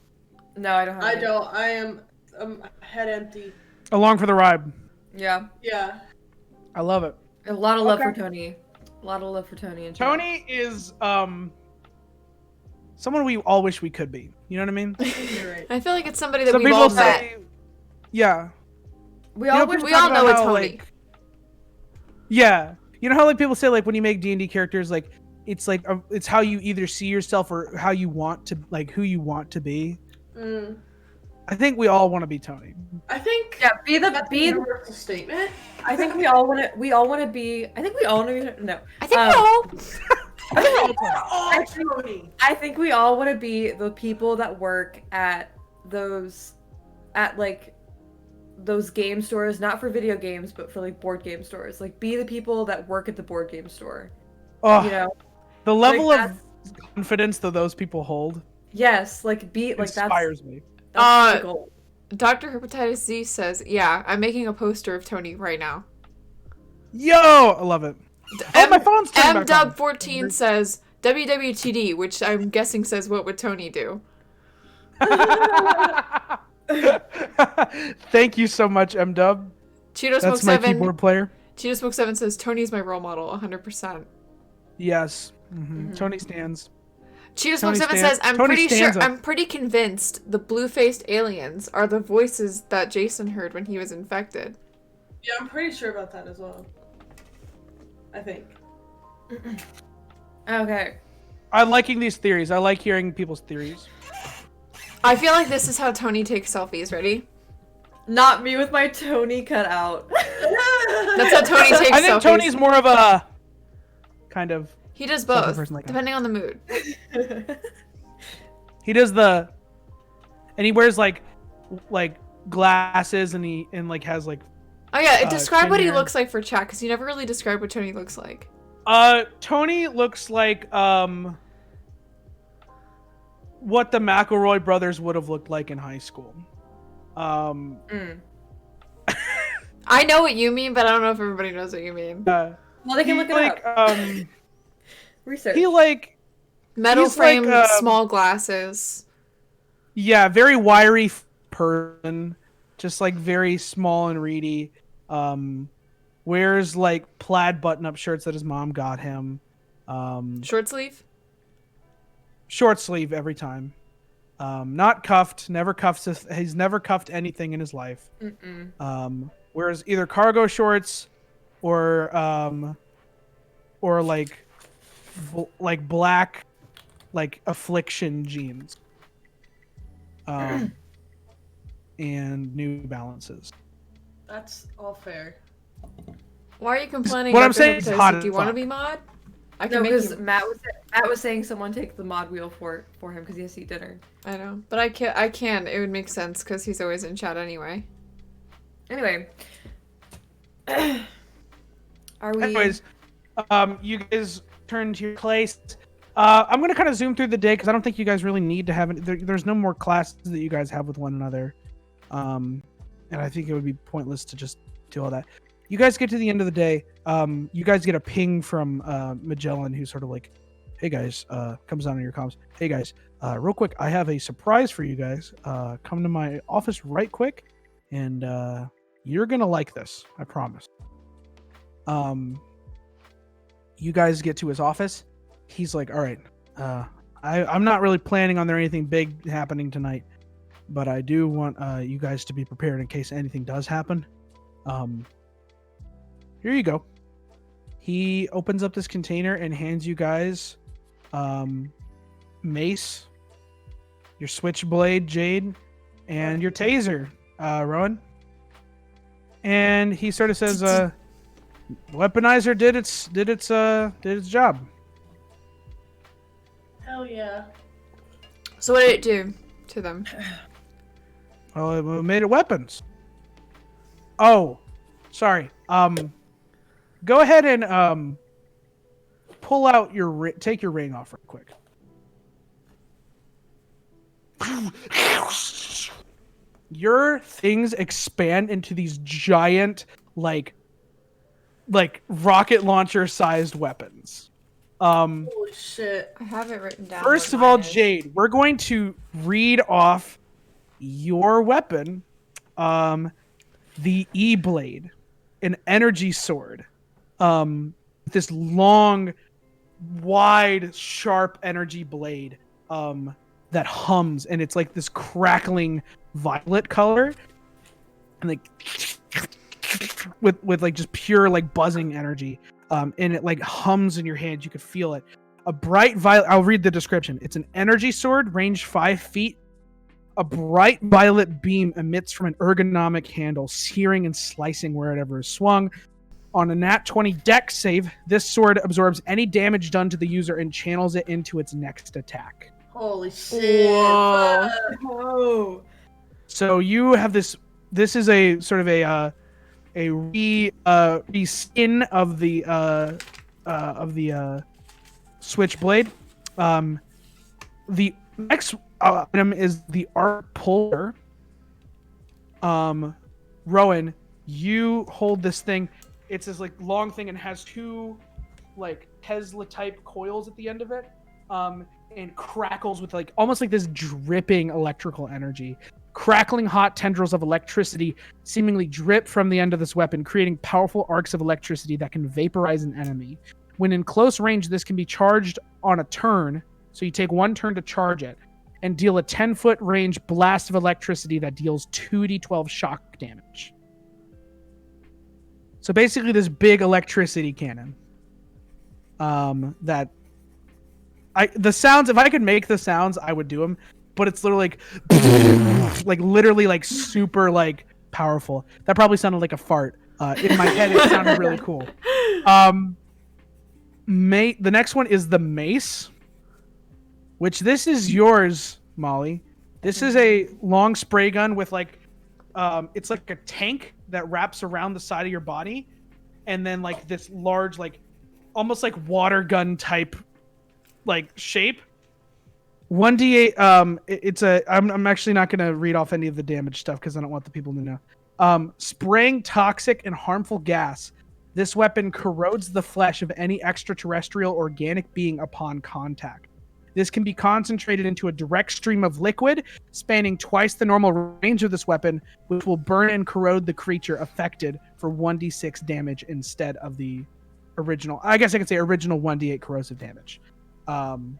Speaker 4: No, I don't have.
Speaker 3: I
Speaker 4: any.
Speaker 3: don't. I am head empty.
Speaker 2: Along for the ride.
Speaker 4: Yeah.
Speaker 3: Yeah.
Speaker 2: I love it.
Speaker 4: A lot of love
Speaker 2: Okay.
Speaker 4: for Tony. A lot of love for Tony and
Speaker 2: Tony is someone we all wish we could be. You know what I mean?
Speaker 3: You're right.
Speaker 1: I feel like it's somebody that
Speaker 2: Some
Speaker 1: we've
Speaker 2: people
Speaker 1: all met.
Speaker 2: say, yeah.
Speaker 4: We all wish
Speaker 2: people
Speaker 1: We
Speaker 2: talk
Speaker 1: all know
Speaker 2: about
Speaker 1: it's
Speaker 2: how,
Speaker 1: Tony.
Speaker 2: like, yeah, you know how like people say like when you make D&D characters like it's like it's how you either see yourself or how you want to like who you want to be.
Speaker 3: Mm.
Speaker 2: I think we all want to be Tony.
Speaker 3: I think that's a universal statement.
Speaker 4: I think we all want to be. I think we all want to be. No.
Speaker 1: I think we all.
Speaker 4: I think we all want to be the people that work at those game stores, not for video games, but for like board game stores. Like be the people that work at the board game store.
Speaker 2: Oh,
Speaker 4: You know?
Speaker 2: the level
Speaker 4: Like,
Speaker 2: of confidence that those people hold
Speaker 4: Yes, like be like
Speaker 2: inspires me.
Speaker 4: that's the goal.
Speaker 1: Dr. Hepatitis Z says, "Yeah, I'm making a poster of Tony right now."
Speaker 2: Yo, I love it. Oh, my phone's turning back on.
Speaker 1: MDub14 says WWTD, which I'm guessing says, "What would Tony do?"
Speaker 2: Thank you so much, MDub.
Speaker 1: Cheeto Smoke
Speaker 2: That's my
Speaker 1: 7.
Speaker 2: keyboard player.
Speaker 1: Cheeto Smoke 7 says Tony's my role model, 100%.
Speaker 2: Yes. Tony stands.
Speaker 1: Cheeto Smoke 7
Speaker 2: stands-
Speaker 1: says, I'm
Speaker 2: Tony
Speaker 1: pretty sure,
Speaker 2: stands up.
Speaker 1: I'm pretty convinced the blue-faced aliens are the voices that Jason heard when he was infected.
Speaker 3: Yeah, I'm pretty sure about that as well. I think.
Speaker 4: Okay.
Speaker 2: I'm liking these theories. I like hearing people's theories.
Speaker 1: I feel like this is how Tony takes selfies. Ready?
Speaker 4: Not me with my Tony cut out.
Speaker 1: That's how Tony takes selfies.
Speaker 2: I think Tony's more of a kind of.
Speaker 1: He does
Speaker 2: selfie
Speaker 1: both,
Speaker 2: person like that.
Speaker 1: depending on the mood.
Speaker 2: He does and he wears like glasses and like has like
Speaker 1: Oh yeah, describe what he
Speaker 2: hair.
Speaker 1: looks like for chat, because you never really described what Tony looks like.
Speaker 2: Tony looks like what the McElroy brothers would have looked like in high school.
Speaker 1: I know what you mean, but I don't know if everybody knows what you mean.
Speaker 4: Well, they can look it up. Research.
Speaker 2: He like
Speaker 1: Metal frame,
Speaker 2: like,
Speaker 1: small glasses.
Speaker 2: Yeah, very wiry person, just like very small and reedy. Wears like plaid button-up shirts that his mom got him.
Speaker 1: Short sleeve?
Speaker 2: Short sleeve every time. Not cuffed. Never cuffs. He's never cuffed anything in his life. Wears either cargo shorts or like black like Affliction jeans. And New Balances.
Speaker 3: That's all fair.
Speaker 1: Why are you complaining?
Speaker 2: What I'm saying is hot.
Speaker 1: Do you want to be mod? I can
Speaker 4: No,
Speaker 1: make
Speaker 4: because
Speaker 1: you...
Speaker 4: Matt was saying someone take the mod wheel for him because he has to eat dinner.
Speaker 1: I know, but I can't. It would make sense because he's always in chat anyway.
Speaker 4: Anyway, are we?
Speaker 2: Anyways, you guys turn to your place. I'm gonna kind of zoom through the day because I don't think you guys really need to have it. There's no more classes that you guys have with one another, and I think it would be pointless to just do all that. You guys get to the end of the day. You guys get a ping from Magellan, who's sort of like, "Hey guys," comes on your comms. "Hey guys, real quick, I have a surprise for you guys. Come to my office right quick, and you're gonna like this. I promise." You guys get to his office. He's like, "All right, I'm not really planning on there anything big happening tonight, but I do want you guys to be prepared in case anything does happen. Here you go." He opens up this container and hands you guys mace, your switchblade, Jade, and your taser, Rowan. And he sort of says, "Weaponizer did its job."
Speaker 3: Hell yeah.
Speaker 1: So what did it do to them?
Speaker 2: Well, it made it weapons. Oh, sorry. Go ahead and pull out your take your ring off real quick. Your things expand into these giant, like rocket launcher sized weapons.
Speaker 3: Holy shit.
Speaker 1: I have it written down.
Speaker 2: First of all, Jade, we're going to read off your weapon, the E-blade, an energy sword, this long, wide, sharp energy blade, that hums, and it's like this crackling violet color, and like with like just pure like buzzing energy, and it like hums in your hand. You could feel it. A bright violet. I'll read the description. It's an energy sword, range 5 feet. A bright violet beam emits from an ergonomic handle, searing and slicing wherever is swung. On a nat 20 dex save, this sword absorbs any damage done to the user and channels it into its next attack.
Speaker 3: Holy shit.
Speaker 1: Whoa.
Speaker 4: Whoa.
Speaker 2: So you have this. This is a sort of a reskin of the switchblade. The next item is the art puller. Rowan, you hold this thing. It's this like long thing and has two like Tesla type coils at the end of it, and crackles with like almost like this dripping electrical energy. Crackling hot tendrils of electricity seemingly drip from the end of this weapon, creating powerful arcs of electricity that can vaporize an enemy. When in close range, this can be charged on a turn, so you take one turn to charge it, and deal a 10-foot range blast of electricity that deals 2d12 shock damage. So basically this big electricity cannon. The sounds, if I could make the sounds, I would do them, but it's literally like literally like super like powerful. That probably sounded like a fart. In my head, it sounded really cool. The next one is the mace, which this is yours, Molly. This is a long spray gun with like, it's like a tank that wraps around the side of your body, and then like this large, like almost like water gun type like shape. 1d8. I'm actually not going to read off any of the damage stuff because I don't want the people to know. Spraying toxic and harmful gas. This weapon corrodes the flesh of any extraterrestrial organic being upon contact. This can be concentrated into a direct stream of liquid, spanning twice the normal range of this weapon, which will burn and corrode the creature affected for 1d6 damage instead of the original. I guess I could say original 1d8 corrosive damage.
Speaker 3: Damn.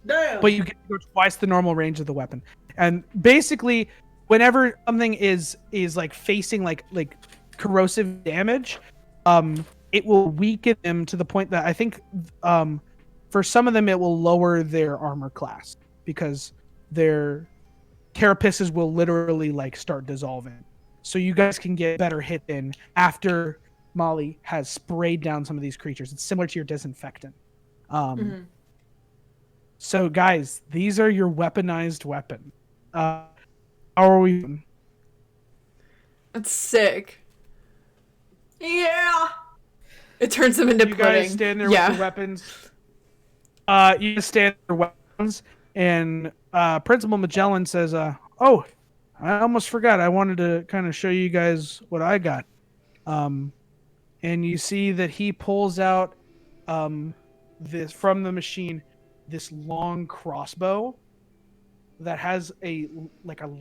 Speaker 2: But you get to go twice the normal range of the weapon. And basically, whenever something is like facing like corrosive damage, it will weaken them to the point that I think for some of them it will lower their armor class because their carapaces will literally like start dissolving. So you guys can get better hit in after Molly has sprayed down some of these creatures. It's similar to your disinfectant. So guys, these are your weaponized weapons. How are we?
Speaker 1: That's sick. Yeah. It turns them into
Speaker 2: you
Speaker 1: pudding.
Speaker 2: Guys stand there with your weapons. You just stand there with weapons, and Principal Magellan says, "Oh, I almost forgot. I wanted to kind of show you guys what I got." And you see that he pulls out this from the machine, this long crossbow that has a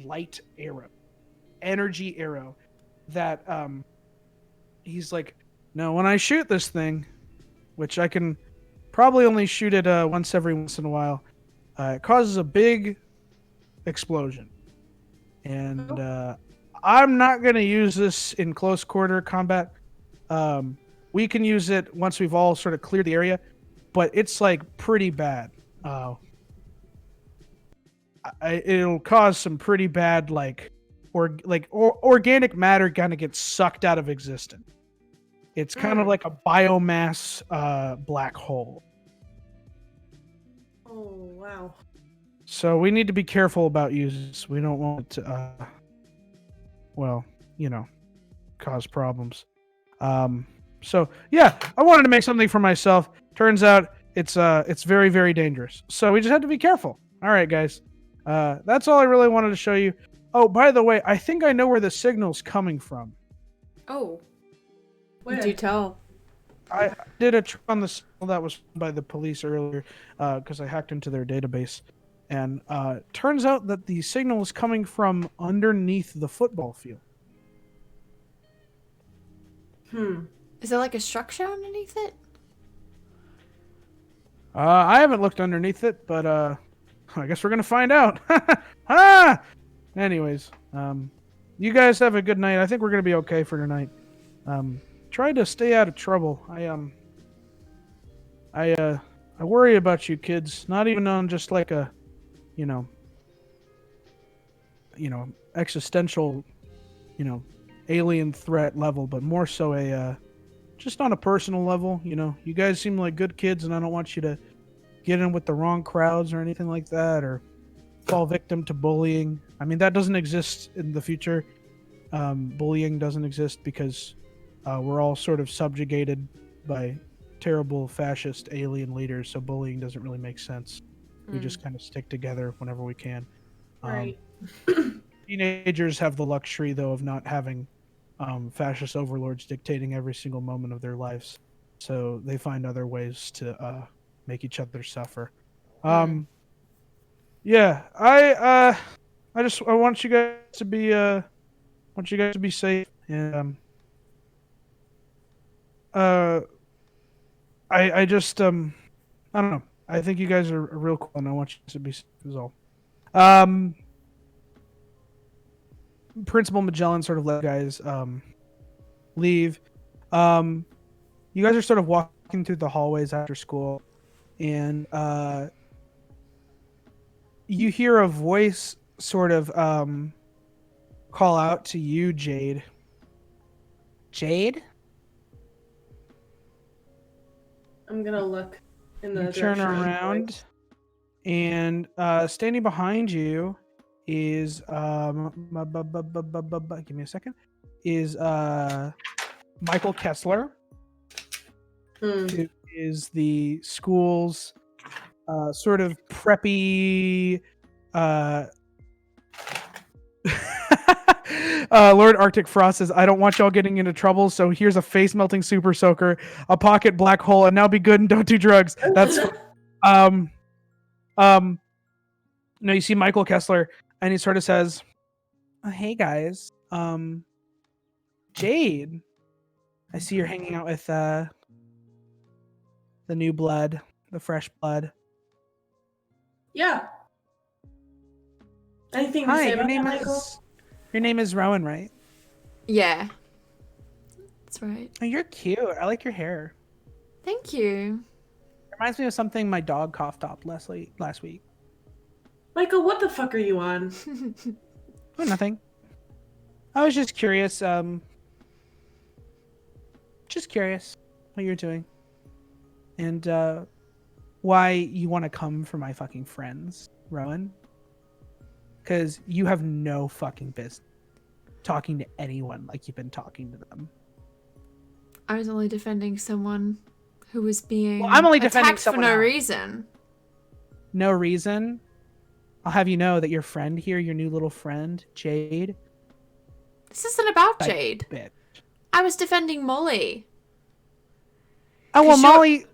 Speaker 2: light arrow, energy arrow that he's like, "No, when I shoot this thing, which I can probably only shoot it once in a while, it causes a big explosion. And I'm not going to use this in close quarter combat. We can use it once we've all sort of cleared the area, but it's like pretty bad. It'll cause some pretty bad organic matter kind of gets sucked out of existence. It's kind of like a biomass black hole.
Speaker 3: Oh, wow.
Speaker 2: So we need to be careful about uses. We don't want it to, cause problems. So yeah, I wanted to make something for myself. Turns out it's very, very dangerous. So we just have to be careful. All right, guys. That's all I really wanted to show you. Oh, by the way, I think I know where the signal's coming from.
Speaker 4: Oh.
Speaker 3: Where?
Speaker 1: Do tell.
Speaker 2: I did a trick on the signal that was by the police earlier because I hacked into their database. And turns out that the signal is coming from underneath the football field.
Speaker 1: Is there like a structure underneath it?
Speaker 2: I haven't looked underneath it, but I guess we're going to find out. Anyways, you guys have a good night. I think we're going to be okay for tonight. Try to stay out of trouble. I worry about you kids, not even on just like a existential, alien threat level, but more so just on a personal level. You guys seem like good kids, and I don't want you to get in with the wrong crowds or anything like that, or fall victim to bullying. I mean, that doesn't exist in the future. Bullying doesn't exist because we're all sort of subjugated by terrible fascist alien leaders, so bullying doesn't really make sense. We just kind of stick together whenever we can.
Speaker 3: Right.
Speaker 2: Teenagers have the luxury, though, of not having fascist overlords dictating every single moment of their lives. So they find other ways to make each other suffer. Yeah, I want you guys to be safe, and I just I don't know. I think you guys are real cool, and I want you to be safe as all. Principal Magellan sort of let guys leave. You guys are sort of walking through the hallways after school, and you hear a voice sort of call out to you, Jade. Jade?
Speaker 3: I'm gonna look in the
Speaker 2: You turn
Speaker 3: direction of the
Speaker 2: around,
Speaker 3: voice.
Speaker 2: and standing behind you is give me a second. Is Michael Kessler, who is the school's sort of preppy Lord Arctic Frost says, I don't want y'all getting into trouble, so here's a face melting super soaker, a pocket black hole, and now be good and don't do drugs. That's no, you see Michael Kessler, and he sort of says, oh, hey guys, Jade, I see you're hanging out with the new blood, the fresh blood.
Speaker 3: Yeah. Anything to
Speaker 2: Hi,
Speaker 3: say
Speaker 2: your
Speaker 3: about
Speaker 2: name
Speaker 3: that, Michael?
Speaker 2: is Rowan, right?
Speaker 1: Yeah. That's right.
Speaker 2: Oh, you're cute. I like your hair.
Speaker 1: Thank you.
Speaker 2: Reminds me of something my dog coughed up last week.
Speaker 3: Michael, what the fuck are you on?
Speaker 2: Oh, nothing. I was just curious. Just curious what you're doing, and why you want to come for my fucking friends, Rowan. Because you have no fucking business talking to anyone like you've been talking to them.
Speaker 1: I was only defending someone who was being
Speaker 2: I'm only defending
Speaker 1: attacked for
Speaker 2: someone
Speaker 1: no
Speaker 2: else.
Speaker 1: reason.
Speaker 2: No reason. I'll have you know that your friend here, your new little friend, Jade.
Speaker 1: This isn't about Jade.
Speaker 2: Bitch.
Speaker 1: I was defending Molly.
Speaker 2: Oh, well,
Speaker 1: 'Cause you're-
Speaker 2: Molly...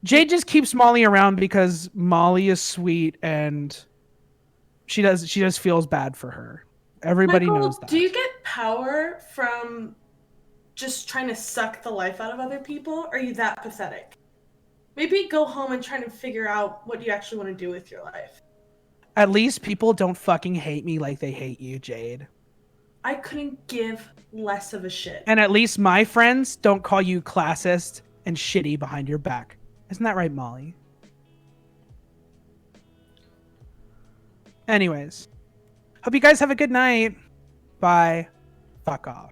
Speaker 2: Jade just keeps Molly around because Molly is sweet and she just feels bad for her. Everybody
Speaker 3: Michael,
Speaker 2: knows that.
Speaker 3: do you get power from just trying to suck the life out of other people? Are you that pathetic? Maybe go home and try to figure out what you actually want to do with your life.
Speaker 2: At least people don't fucking hate me like they hate you, Jade.
Speaker 3: I couldn't give less of a shit.
Speaker 2: And at least my friends don't call you classist and shitty behind your back. Isn't that right, Molly? Anyways. Hope you guys have a good night. Bye. Fuck off.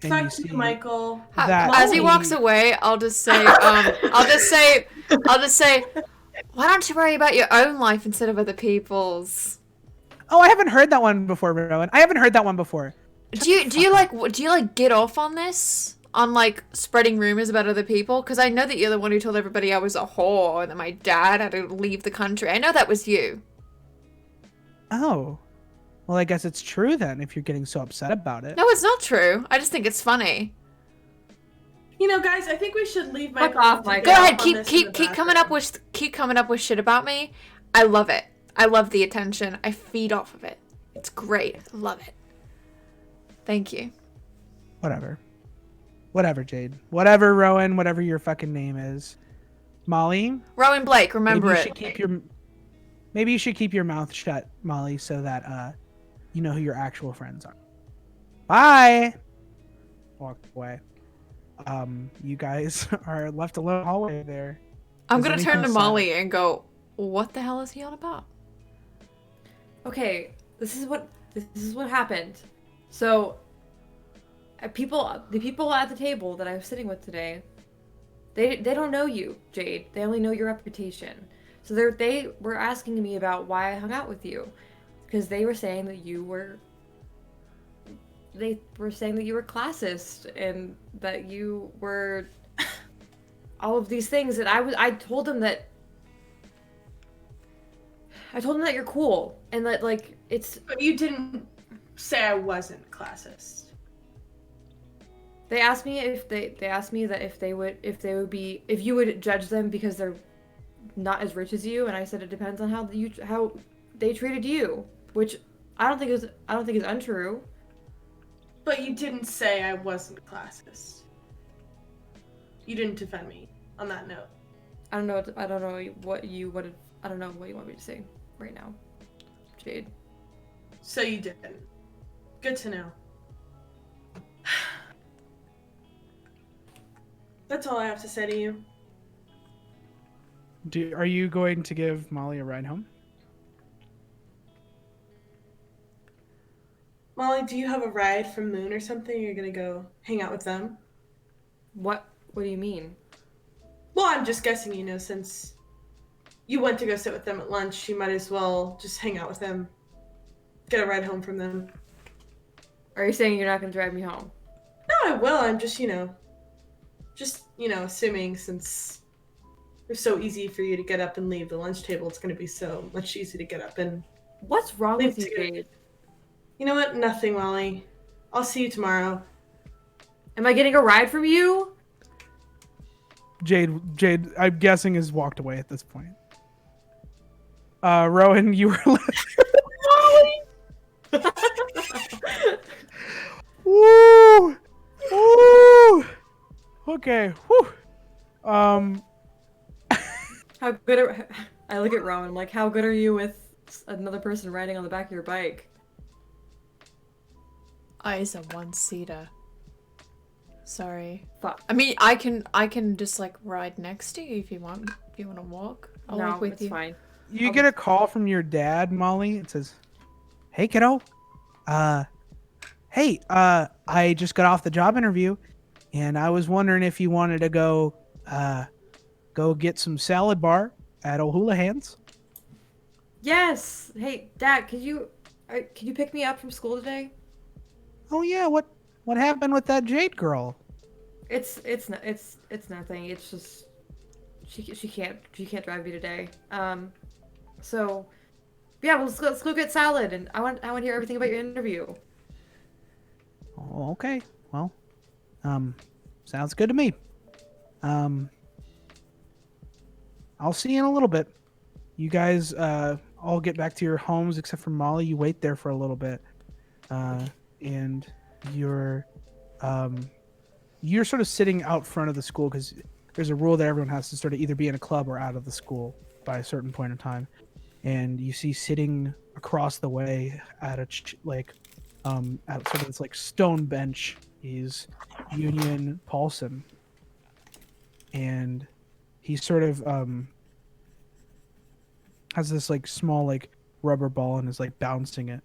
Speaker 2: And
Speaker 3: Fuck
Speaker 2: you
Speaker 3: you,
Speaker 2: see
Speaker 3: Michael.
Speaker 2: that
Speaker 1: As he
Speaker 2: Molly-
Speaker 1: walks away, I'll just say, why don't you worry about your own life instead of other people's?
Speaker 2: Oh, I haven't heard that one before, Rowan. I haven't heard that one before.
Speaker 1: Do you like get off on this? On like spreading rumors about other people? Because I know that you're the one who told everybody I was a whore and that my dad had to leave the country. I know that was you.
Speaker 2: Oh. Well, I guess it's true then if you're getting so upset about it.
Speaker 1: No, it's not true. I just think it's funny.
Speaker 3: You know, guys, I think we should leave
Speaker 4: Fuck
Speaker 3: Michael.
Speaker 4: off,
Speaker 3: to
Speaker 4: Michael.
Speaker 1: Go
Speaker 3: get
Speaker 1: ahead,
Speaker 3: off on this in the
Speaker 1: keep coming up with shit about me. I love it. I love the attention. I feed off of it. It's great. I love it. Thank you.
Speaker 2: Whatever. Whatever, Jade. Whatever, Rowan. Whatever your fucking name is. Molly.
Speaker 1: Rowan Blake, remember
Speaker 2: maybe
Speaker 1: it.
Speaker 2: Maybe you should keep your mouth shut, Molly, so that you know who your actual friends are. Bye. Walk away. You guys are left alone in the hallway there.
Speaker 1: I'm
Speaker 2: Is
Speaker 1: gonna turn to
Speaker 2: anything
Speaker 1: Molly and go, what the hell is he on about?
Speaker 4: Okay, this is what happened. So, the people at the table that I was sitting with today, they don't know you, Jade. They only know your reputation. So they were asking me about why I hung out with you, because they were saying that you were classist and that you were all of these things. And I told them that you're cool and that like it's.
Speaker 3: But you didn't say I wasn't classist.
Speaker 4: They asked me that if you would judge them because they're not as rich as you, and I said it depends on how they treated you, which I don't think is untrue.
Speaker 3: But you didn't say I wasn't classist. You didn't defend me on that note.
Speaker 4: I don't know what you want me to say right now, Jade.
Speaker 3: So you didn't. Good to know. That's all I have to say to you.
Speaker 2: Are you going to give Molly a ride home?
Speaker 3: Molly, do you have a ride from Moon or something? You're gonna go hang out with them?
Speaker 4: What do you mean?
Speaker 3: Well, I'm just guessing, since you went to go sit with them at lunch, you might as well just hang out with them get a ride home from them.
Speaker 4: Are you saying you're not going to drive me home?
Speaker 3: No, I will. I'm just, assuming since it's so easy for you to get up and leave the lunch table, it's going to be so much easier to get up and
Speaker 4: What's wrong
Speaker 3: leave
Speaker 4: with you,
Speaker 3: together.
Speaker 4: Jade?
Speaker 3: You know what? Nothing, Molly. I'll see you tomorrow.
Speaker 4: Am I getting a ride from you?
Speaker 2: Jade, I'm guessing, has walked away at this point. Rowan, you were left. Woo! Woo! Okay. Woo!
Speaker 4: How good are... I look at Rowan, like, how good are you with another person riding on the back of your bike?
Speaker 1: I's a one-seater. Sorry.
Speaker 4: Fuck.
Speaker 1: I mean, I can just like ride next to you if you want. If you want to walk, I'll
Speaker 4: No,
Speaker 1: walk with
Speaker 4: it's
Speaker 1: you.
Speaker 4: fine.
Speaker 2: You get a call from your dad, Molly. It says, "Hey, kiddo. Hey, I just got off the job interview, and I was wondering if you wanted to go get some salad bar at O'Houlihan's."
Speaker 4: Yes! Hey, Dad, can you pick me up from school today?
Speaker 2: Oh yeah, what happened with that Jade girl?
Speaker 4: It's nothing. It's just she can't drive me today. So yeah, well, let's go get salad, and I want to hear everything about your interview.
Speaker 2: Oh, okay. Well, sounds good to me. I'll see you in a little bit. You guys all get back to your homes except for Molly. You wait there for a little bit, and you're sort of sitting out front of the school because there's a rule that everyone has to sort of either be in a club or out of the school by a certain point in time. And you see sitting across the way at at sort of this like stone bench is Union Paulson, and he sort of has this like small like rubber ball and is like bouncing it,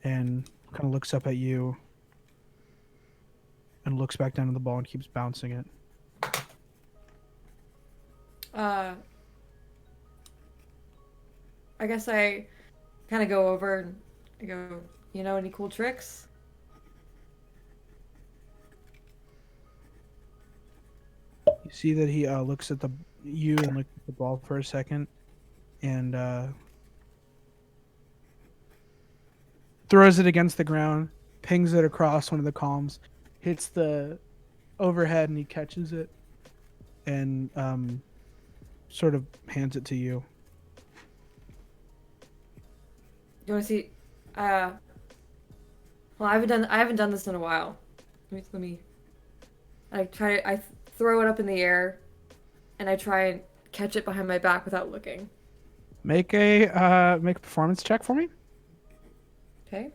Speaker 2: and kind of looks up at you and looks back down at the ball and keeps bouncing it.
Speaker 4: I guess I kind of go over and I go, you know, any cool tricks?
Speaker 2: You see that he looks at you and looks at the ball for a second, and throws it against the ground, pings it across one of the columns, hits the overhead, and he catches it, and sort of hands it to you.
Speaker 4: You want to see? Well, I haven't done this in a while. Let me. I throw it up in the air, and I try and catch it behind my back without looking.
Speaker 2: Make a performance check for me.
Speaker 4: Okay.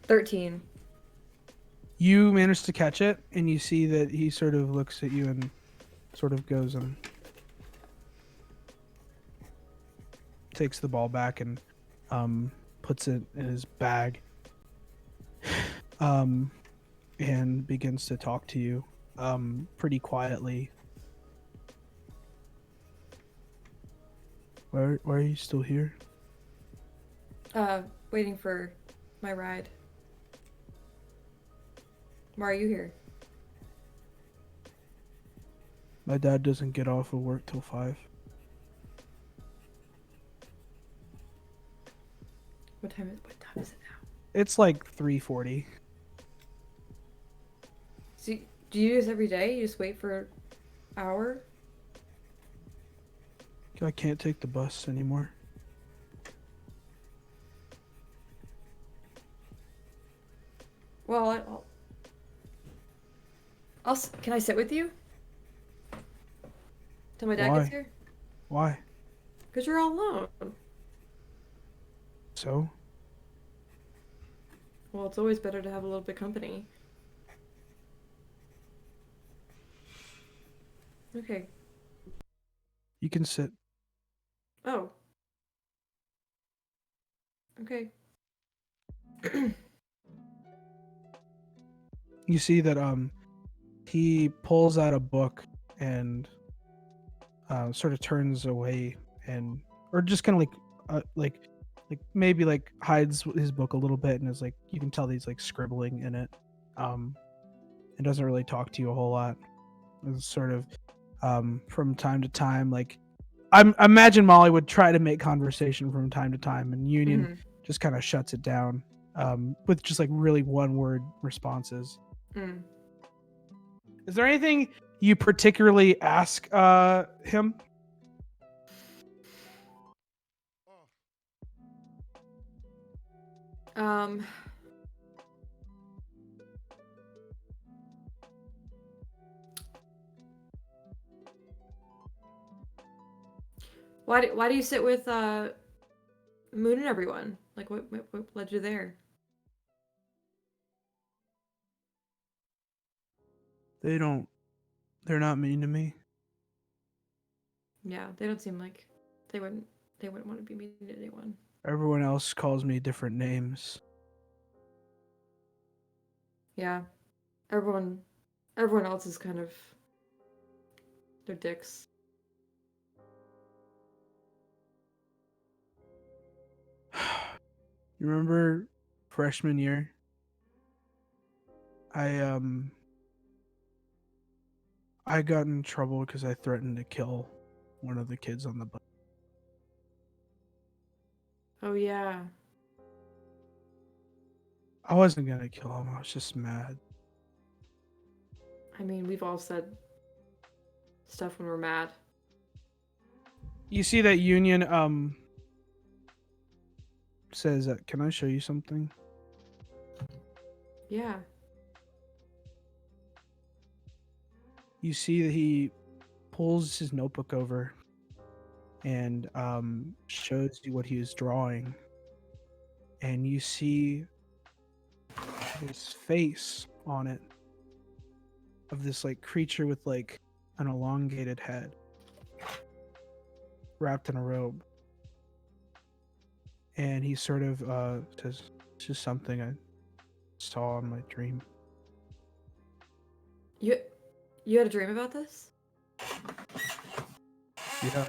Speaker 4: 13.
Speaker 2: You manage to catch it, and you see that he sort of looks at you and sort of goes and takes the ball back and puts it in his bag, and begins to talk to you pretty quietly. Why are you still here?
Speaker 4: Waiting for my ride. Why are you here?
Speaker 2: My dad doesn't get off of work till 5.
Speaker 4: What time is it now?
Speaker 2: It's like 3:40.
Speaker 4: So, do you do this every day? You just wait for an hour?
Speaker 2: I can't take the bus anymore.
Speaker 4: Well, can I sit with you? Till my dad
Speaker 2: Why?
Speaker 4: gets here?
Speaker 2: Why?
Speaker 4: Because you're all alone.
Speaker 2: So?
Speaker 4: Well, it's always better to have a little bit of company. Okay.
Speaker 2: You can sit.
Speaker 4: Oh. Okay.
Speaker 2: You see that he pulls out a book and sort of turns away and or just kind of like maybe like hides his book a little bit and is like, you can tell that he's like scribbling in it, and doesn't really talk to you a whole lot. It's sort of from time to time, like I imagine Molly would try to make conversation from time to time, and Union just kind of shuts it down with just like really one word responses. Is there anything you particularly ask him?
Speaker 4: Why do you sit with Moon and everyone? Like, what led you there?
Speaker 2: They're not mean to me.
Speaker 4: Yeah, they don't seem like they wouldn't want to be mean to anyone.
Speaker 2: Everyone else calls me different names.
Speaker 4: Yeah, everyone else is kind of, they're dicks.
Speaker 2: You remember freshman year? I got in trouble because I threatened to kill one of the kids on the bus.
Speaker 4: Oh yeah.
Speaker 2: I wasn't gonna kill him. I was just mad.
Speaker 4: I mean, we've all said stuff when we're mad.
Speaker 2: You see that Union says, "Can I show you something?"
Speaker 4: Yeah.
Speaker 2: You see that he pulls his notebook over and shows you what he was drawing, and you see his face on it of this like creature with like an elongated head wrapped in a robe, and he sort of says, "It's just something I saw in my dream."
Speaker 4: You had a dream about this?
Speaker 2: Yeah.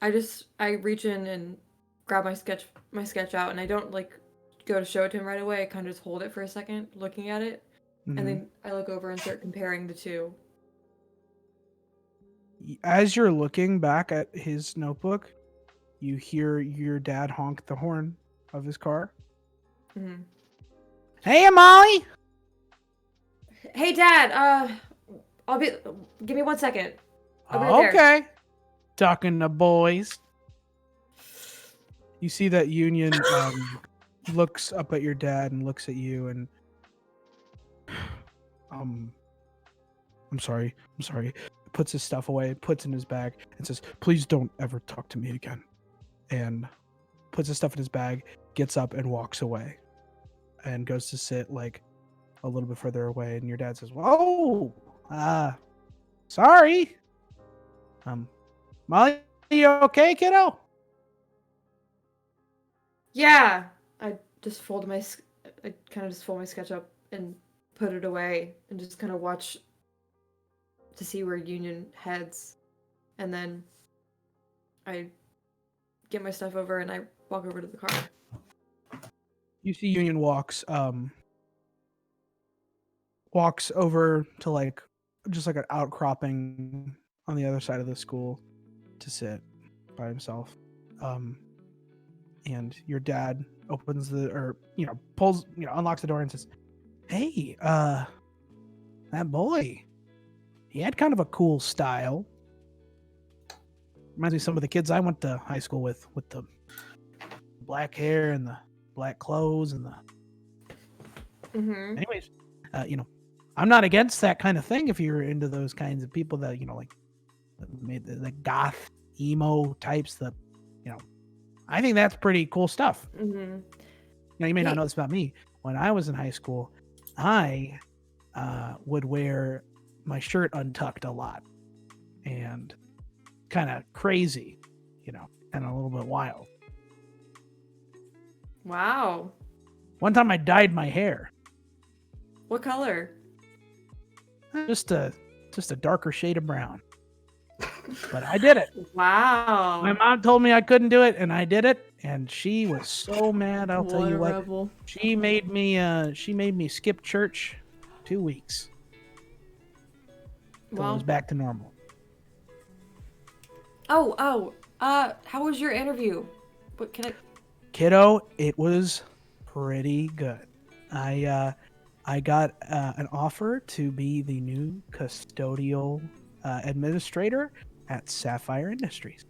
Speaker 4: I reach in and grab my sketch out, and I don't like go to show it to him right away. I kind of just hold it for a second, looking at it, and then I look over and start comparing the two.
Speaker 2: As you're looking back at his notebook, you hear your dad honk the horn of his car. Hey, Molly!
Speaker 4: Hey, Dad. Give me 1 second. I'll be right
Speaker 2: Okay.
Speaker 4: there.
Speaker 2: Talking to boys. You see that Union looks up at your dad and looks at you and I'm sorry. Puts his stuff away, puts it in his bag, and says, "Please don't ever talk to me again." And puts his stuff in his bag, gets up and walks away. And goes to sit like a little bit further away, and your dad says, "Whoa, sorry. Molly, you okay, kiddo?"
Speaker 4: Yeah. I kind of just fold my sketch up and put it away and just kind of watch to see where Union heads, and then I get my stuff over and I walk over to the car.
Speaker 2: You see Union walks over to like just like an outcropping on the other side of the school to sit by himself. And your dad opens unlocks the door and says, "Hey, that boy, he had kind of a cool style. Reminds me of some of the kids I went to high school with the black hair and the black clothes and the." Anyways, I'm not against that kind of thing if you're into those kinds of people that like made the goth emo types. I think that's pretty cool stuff. Now you may not know this about me. When I was in high school, I would wear my shirt untucked a lot and kind of crazy, and a little bit wild.
Speaker 4: Wow.
Speaker 2: One time I dyed my hair.
Speaker 4: What color?
Speaker 2: Just a darker shade of brown. but I did it.
Speaker 4: Wow.
Speaker 2: My mom told me I couldn't do it, and I did it. And she was so mad. I'll tell
Speaker 1: What
Speaker 2: you
Speaker 1: a
Speaker 2: what.
Speaker 1: rebel.
Speaker 2: She made me skip church 2 weeks. Till it was back to normal.
Speaker 4: How was your interview? What can I?
Speaker 2: Kiddo, it was pretty good. I got an offer to be the new custodial administrator at SciHigh Industries.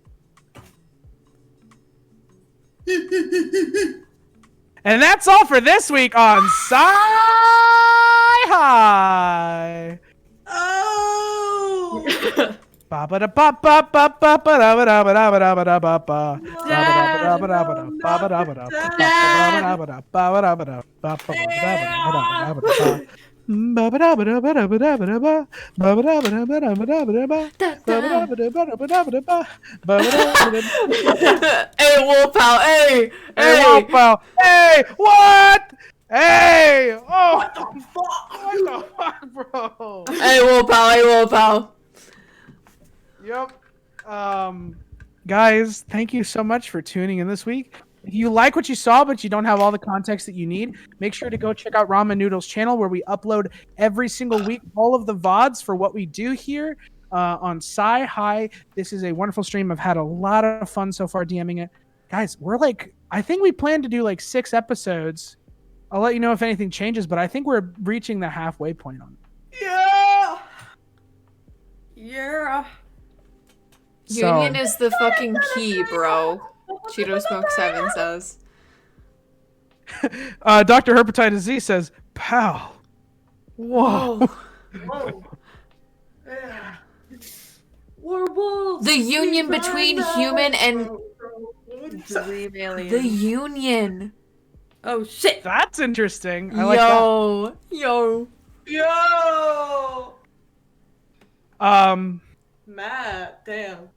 Speaker 2: And that's all for this week on SciHigh.
Speaker 3: Oh!
Speaker 2: Ba ba da ba ba ba ba ba da ba da ba da ba da ba da ba ba.
Speaker 1: Hey, Wolf Pal. Hey.
Speaker 2: Hey, Wolf Pal. Hey, what? Hey. Oh, what the fuck? What the fuck, bro?
Speaker 1: Hey, Wolf Pal. Hey, Wolf Pal.
Speaker 2: Yep. Guys, thank you so much for tuning in this week. If you like what you saw, but you don't have all the context that you need, make sure to go check out Ramen Noodle's channel where we upload every single week all of the VODs for what we do here on SciHigh. This is a wonderful stream. I've had a lot of fun so far DMing it. Guys, I think we plan to do like 6 episodes. I'll let you know if anything changes, but I think we're reaching the halfway point on it.
Speaker 3: Yeah!
Speaker 4: Yeah.
Speaker 1: Union is the fucking key, bro. Cheeto Smoke 7 says.
Speaker 2: Dr. Herpetitis Z says, pal. Whoa.
Speaker 3: Whoa. Yeah. We're wolves.
Speaker 1: The union between human and
Speaker 4: Alien.
Speaker 1: the union.
Speaker 4: Oh shit.
Speaker 2: That's interesting. I like that.
Speaker 1: Yo.
Speaker 3: Matt, damn.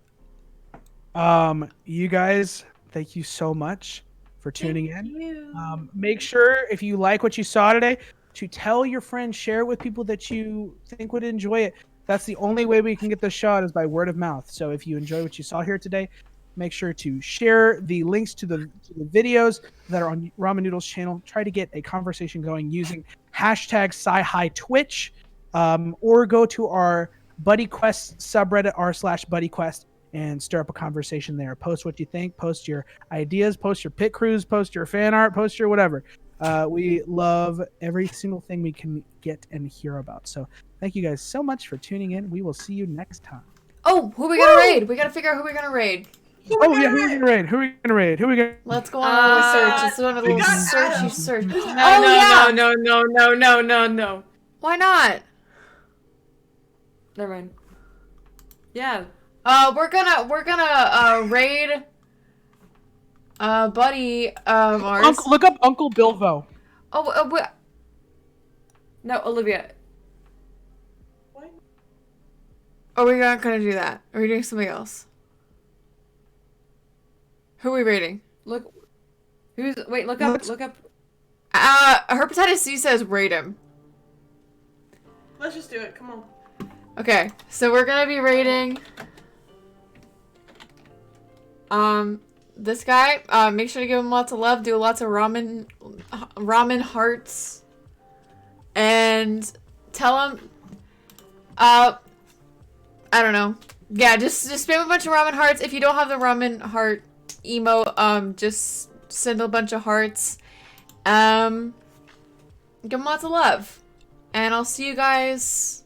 Speaker 2: You guys, thank you so much for tuning in. Make sure if you like what you saw today to tell your friends, share it with people that you think would enjoy it. That's the only way we can get this shot is by word of mouth. So if you enjoy what you saw here today, make sure to share the links to the videos that are on Ramen Noodle's channel. Try to get a conversation going using hashtag SciHigh Twitch, or go to our Buddy Quest subreddit r/BuddyQuest and stir up a conversation there. Post what you think, post your ideas, post your pit crews, post your fan art, post your whatever. We love every single thing we can get and hear about. So thank you guys so much for tuning in. We will see you next time.
Speaker 1: Oh, who are we gonna raid? We gotta figure out who we're gonna raid.
Speaker 2: Who are we gonna raid?
Speaker 1: Let's go on a search. Let's go on a little searchy search.
Speaker 4: No.
Speaker 1: Why not?
Speaker 4: Never mind. Yeah.
Speaker 1: We're gonna raid buddy ours.
Speaker 2: Look up Uncle Bilbo.
Speaker 4: No, Olivia.
Speaker 1: Are we not gonna do that? Are we doing something else? Who are we raiding?
Speaker 4: Look up.
Speaker 1: Hepatitis C says raid him.
Speaker 3: Let's just do it. Come on.
Speaker 1: Okay, so we're gonna be raiding this guy. Make sure to give him lots of love, do lots of ramen hearts, and tell him I don't know. Yeah, just spam a bunch of ramen hearts. If you don't have the ramen heart emo, just send a bunch of hearts. Give him lots of love. And I'll see you guys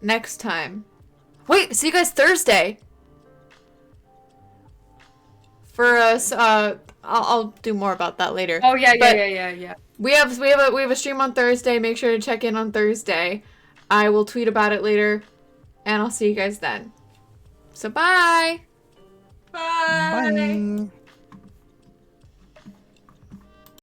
Speaker 1: next time. Wait, see you guys Thursday. For us, I'll do more about that later.
Speaker 4: Oh yeah.
Speaker 1: We have a stream on Thursday. Make sure to check in on Thursday. I will tweet about it later, and I'll see you guys then. So bye.
Speaker 3: Bye.
Speaker 2: Bye.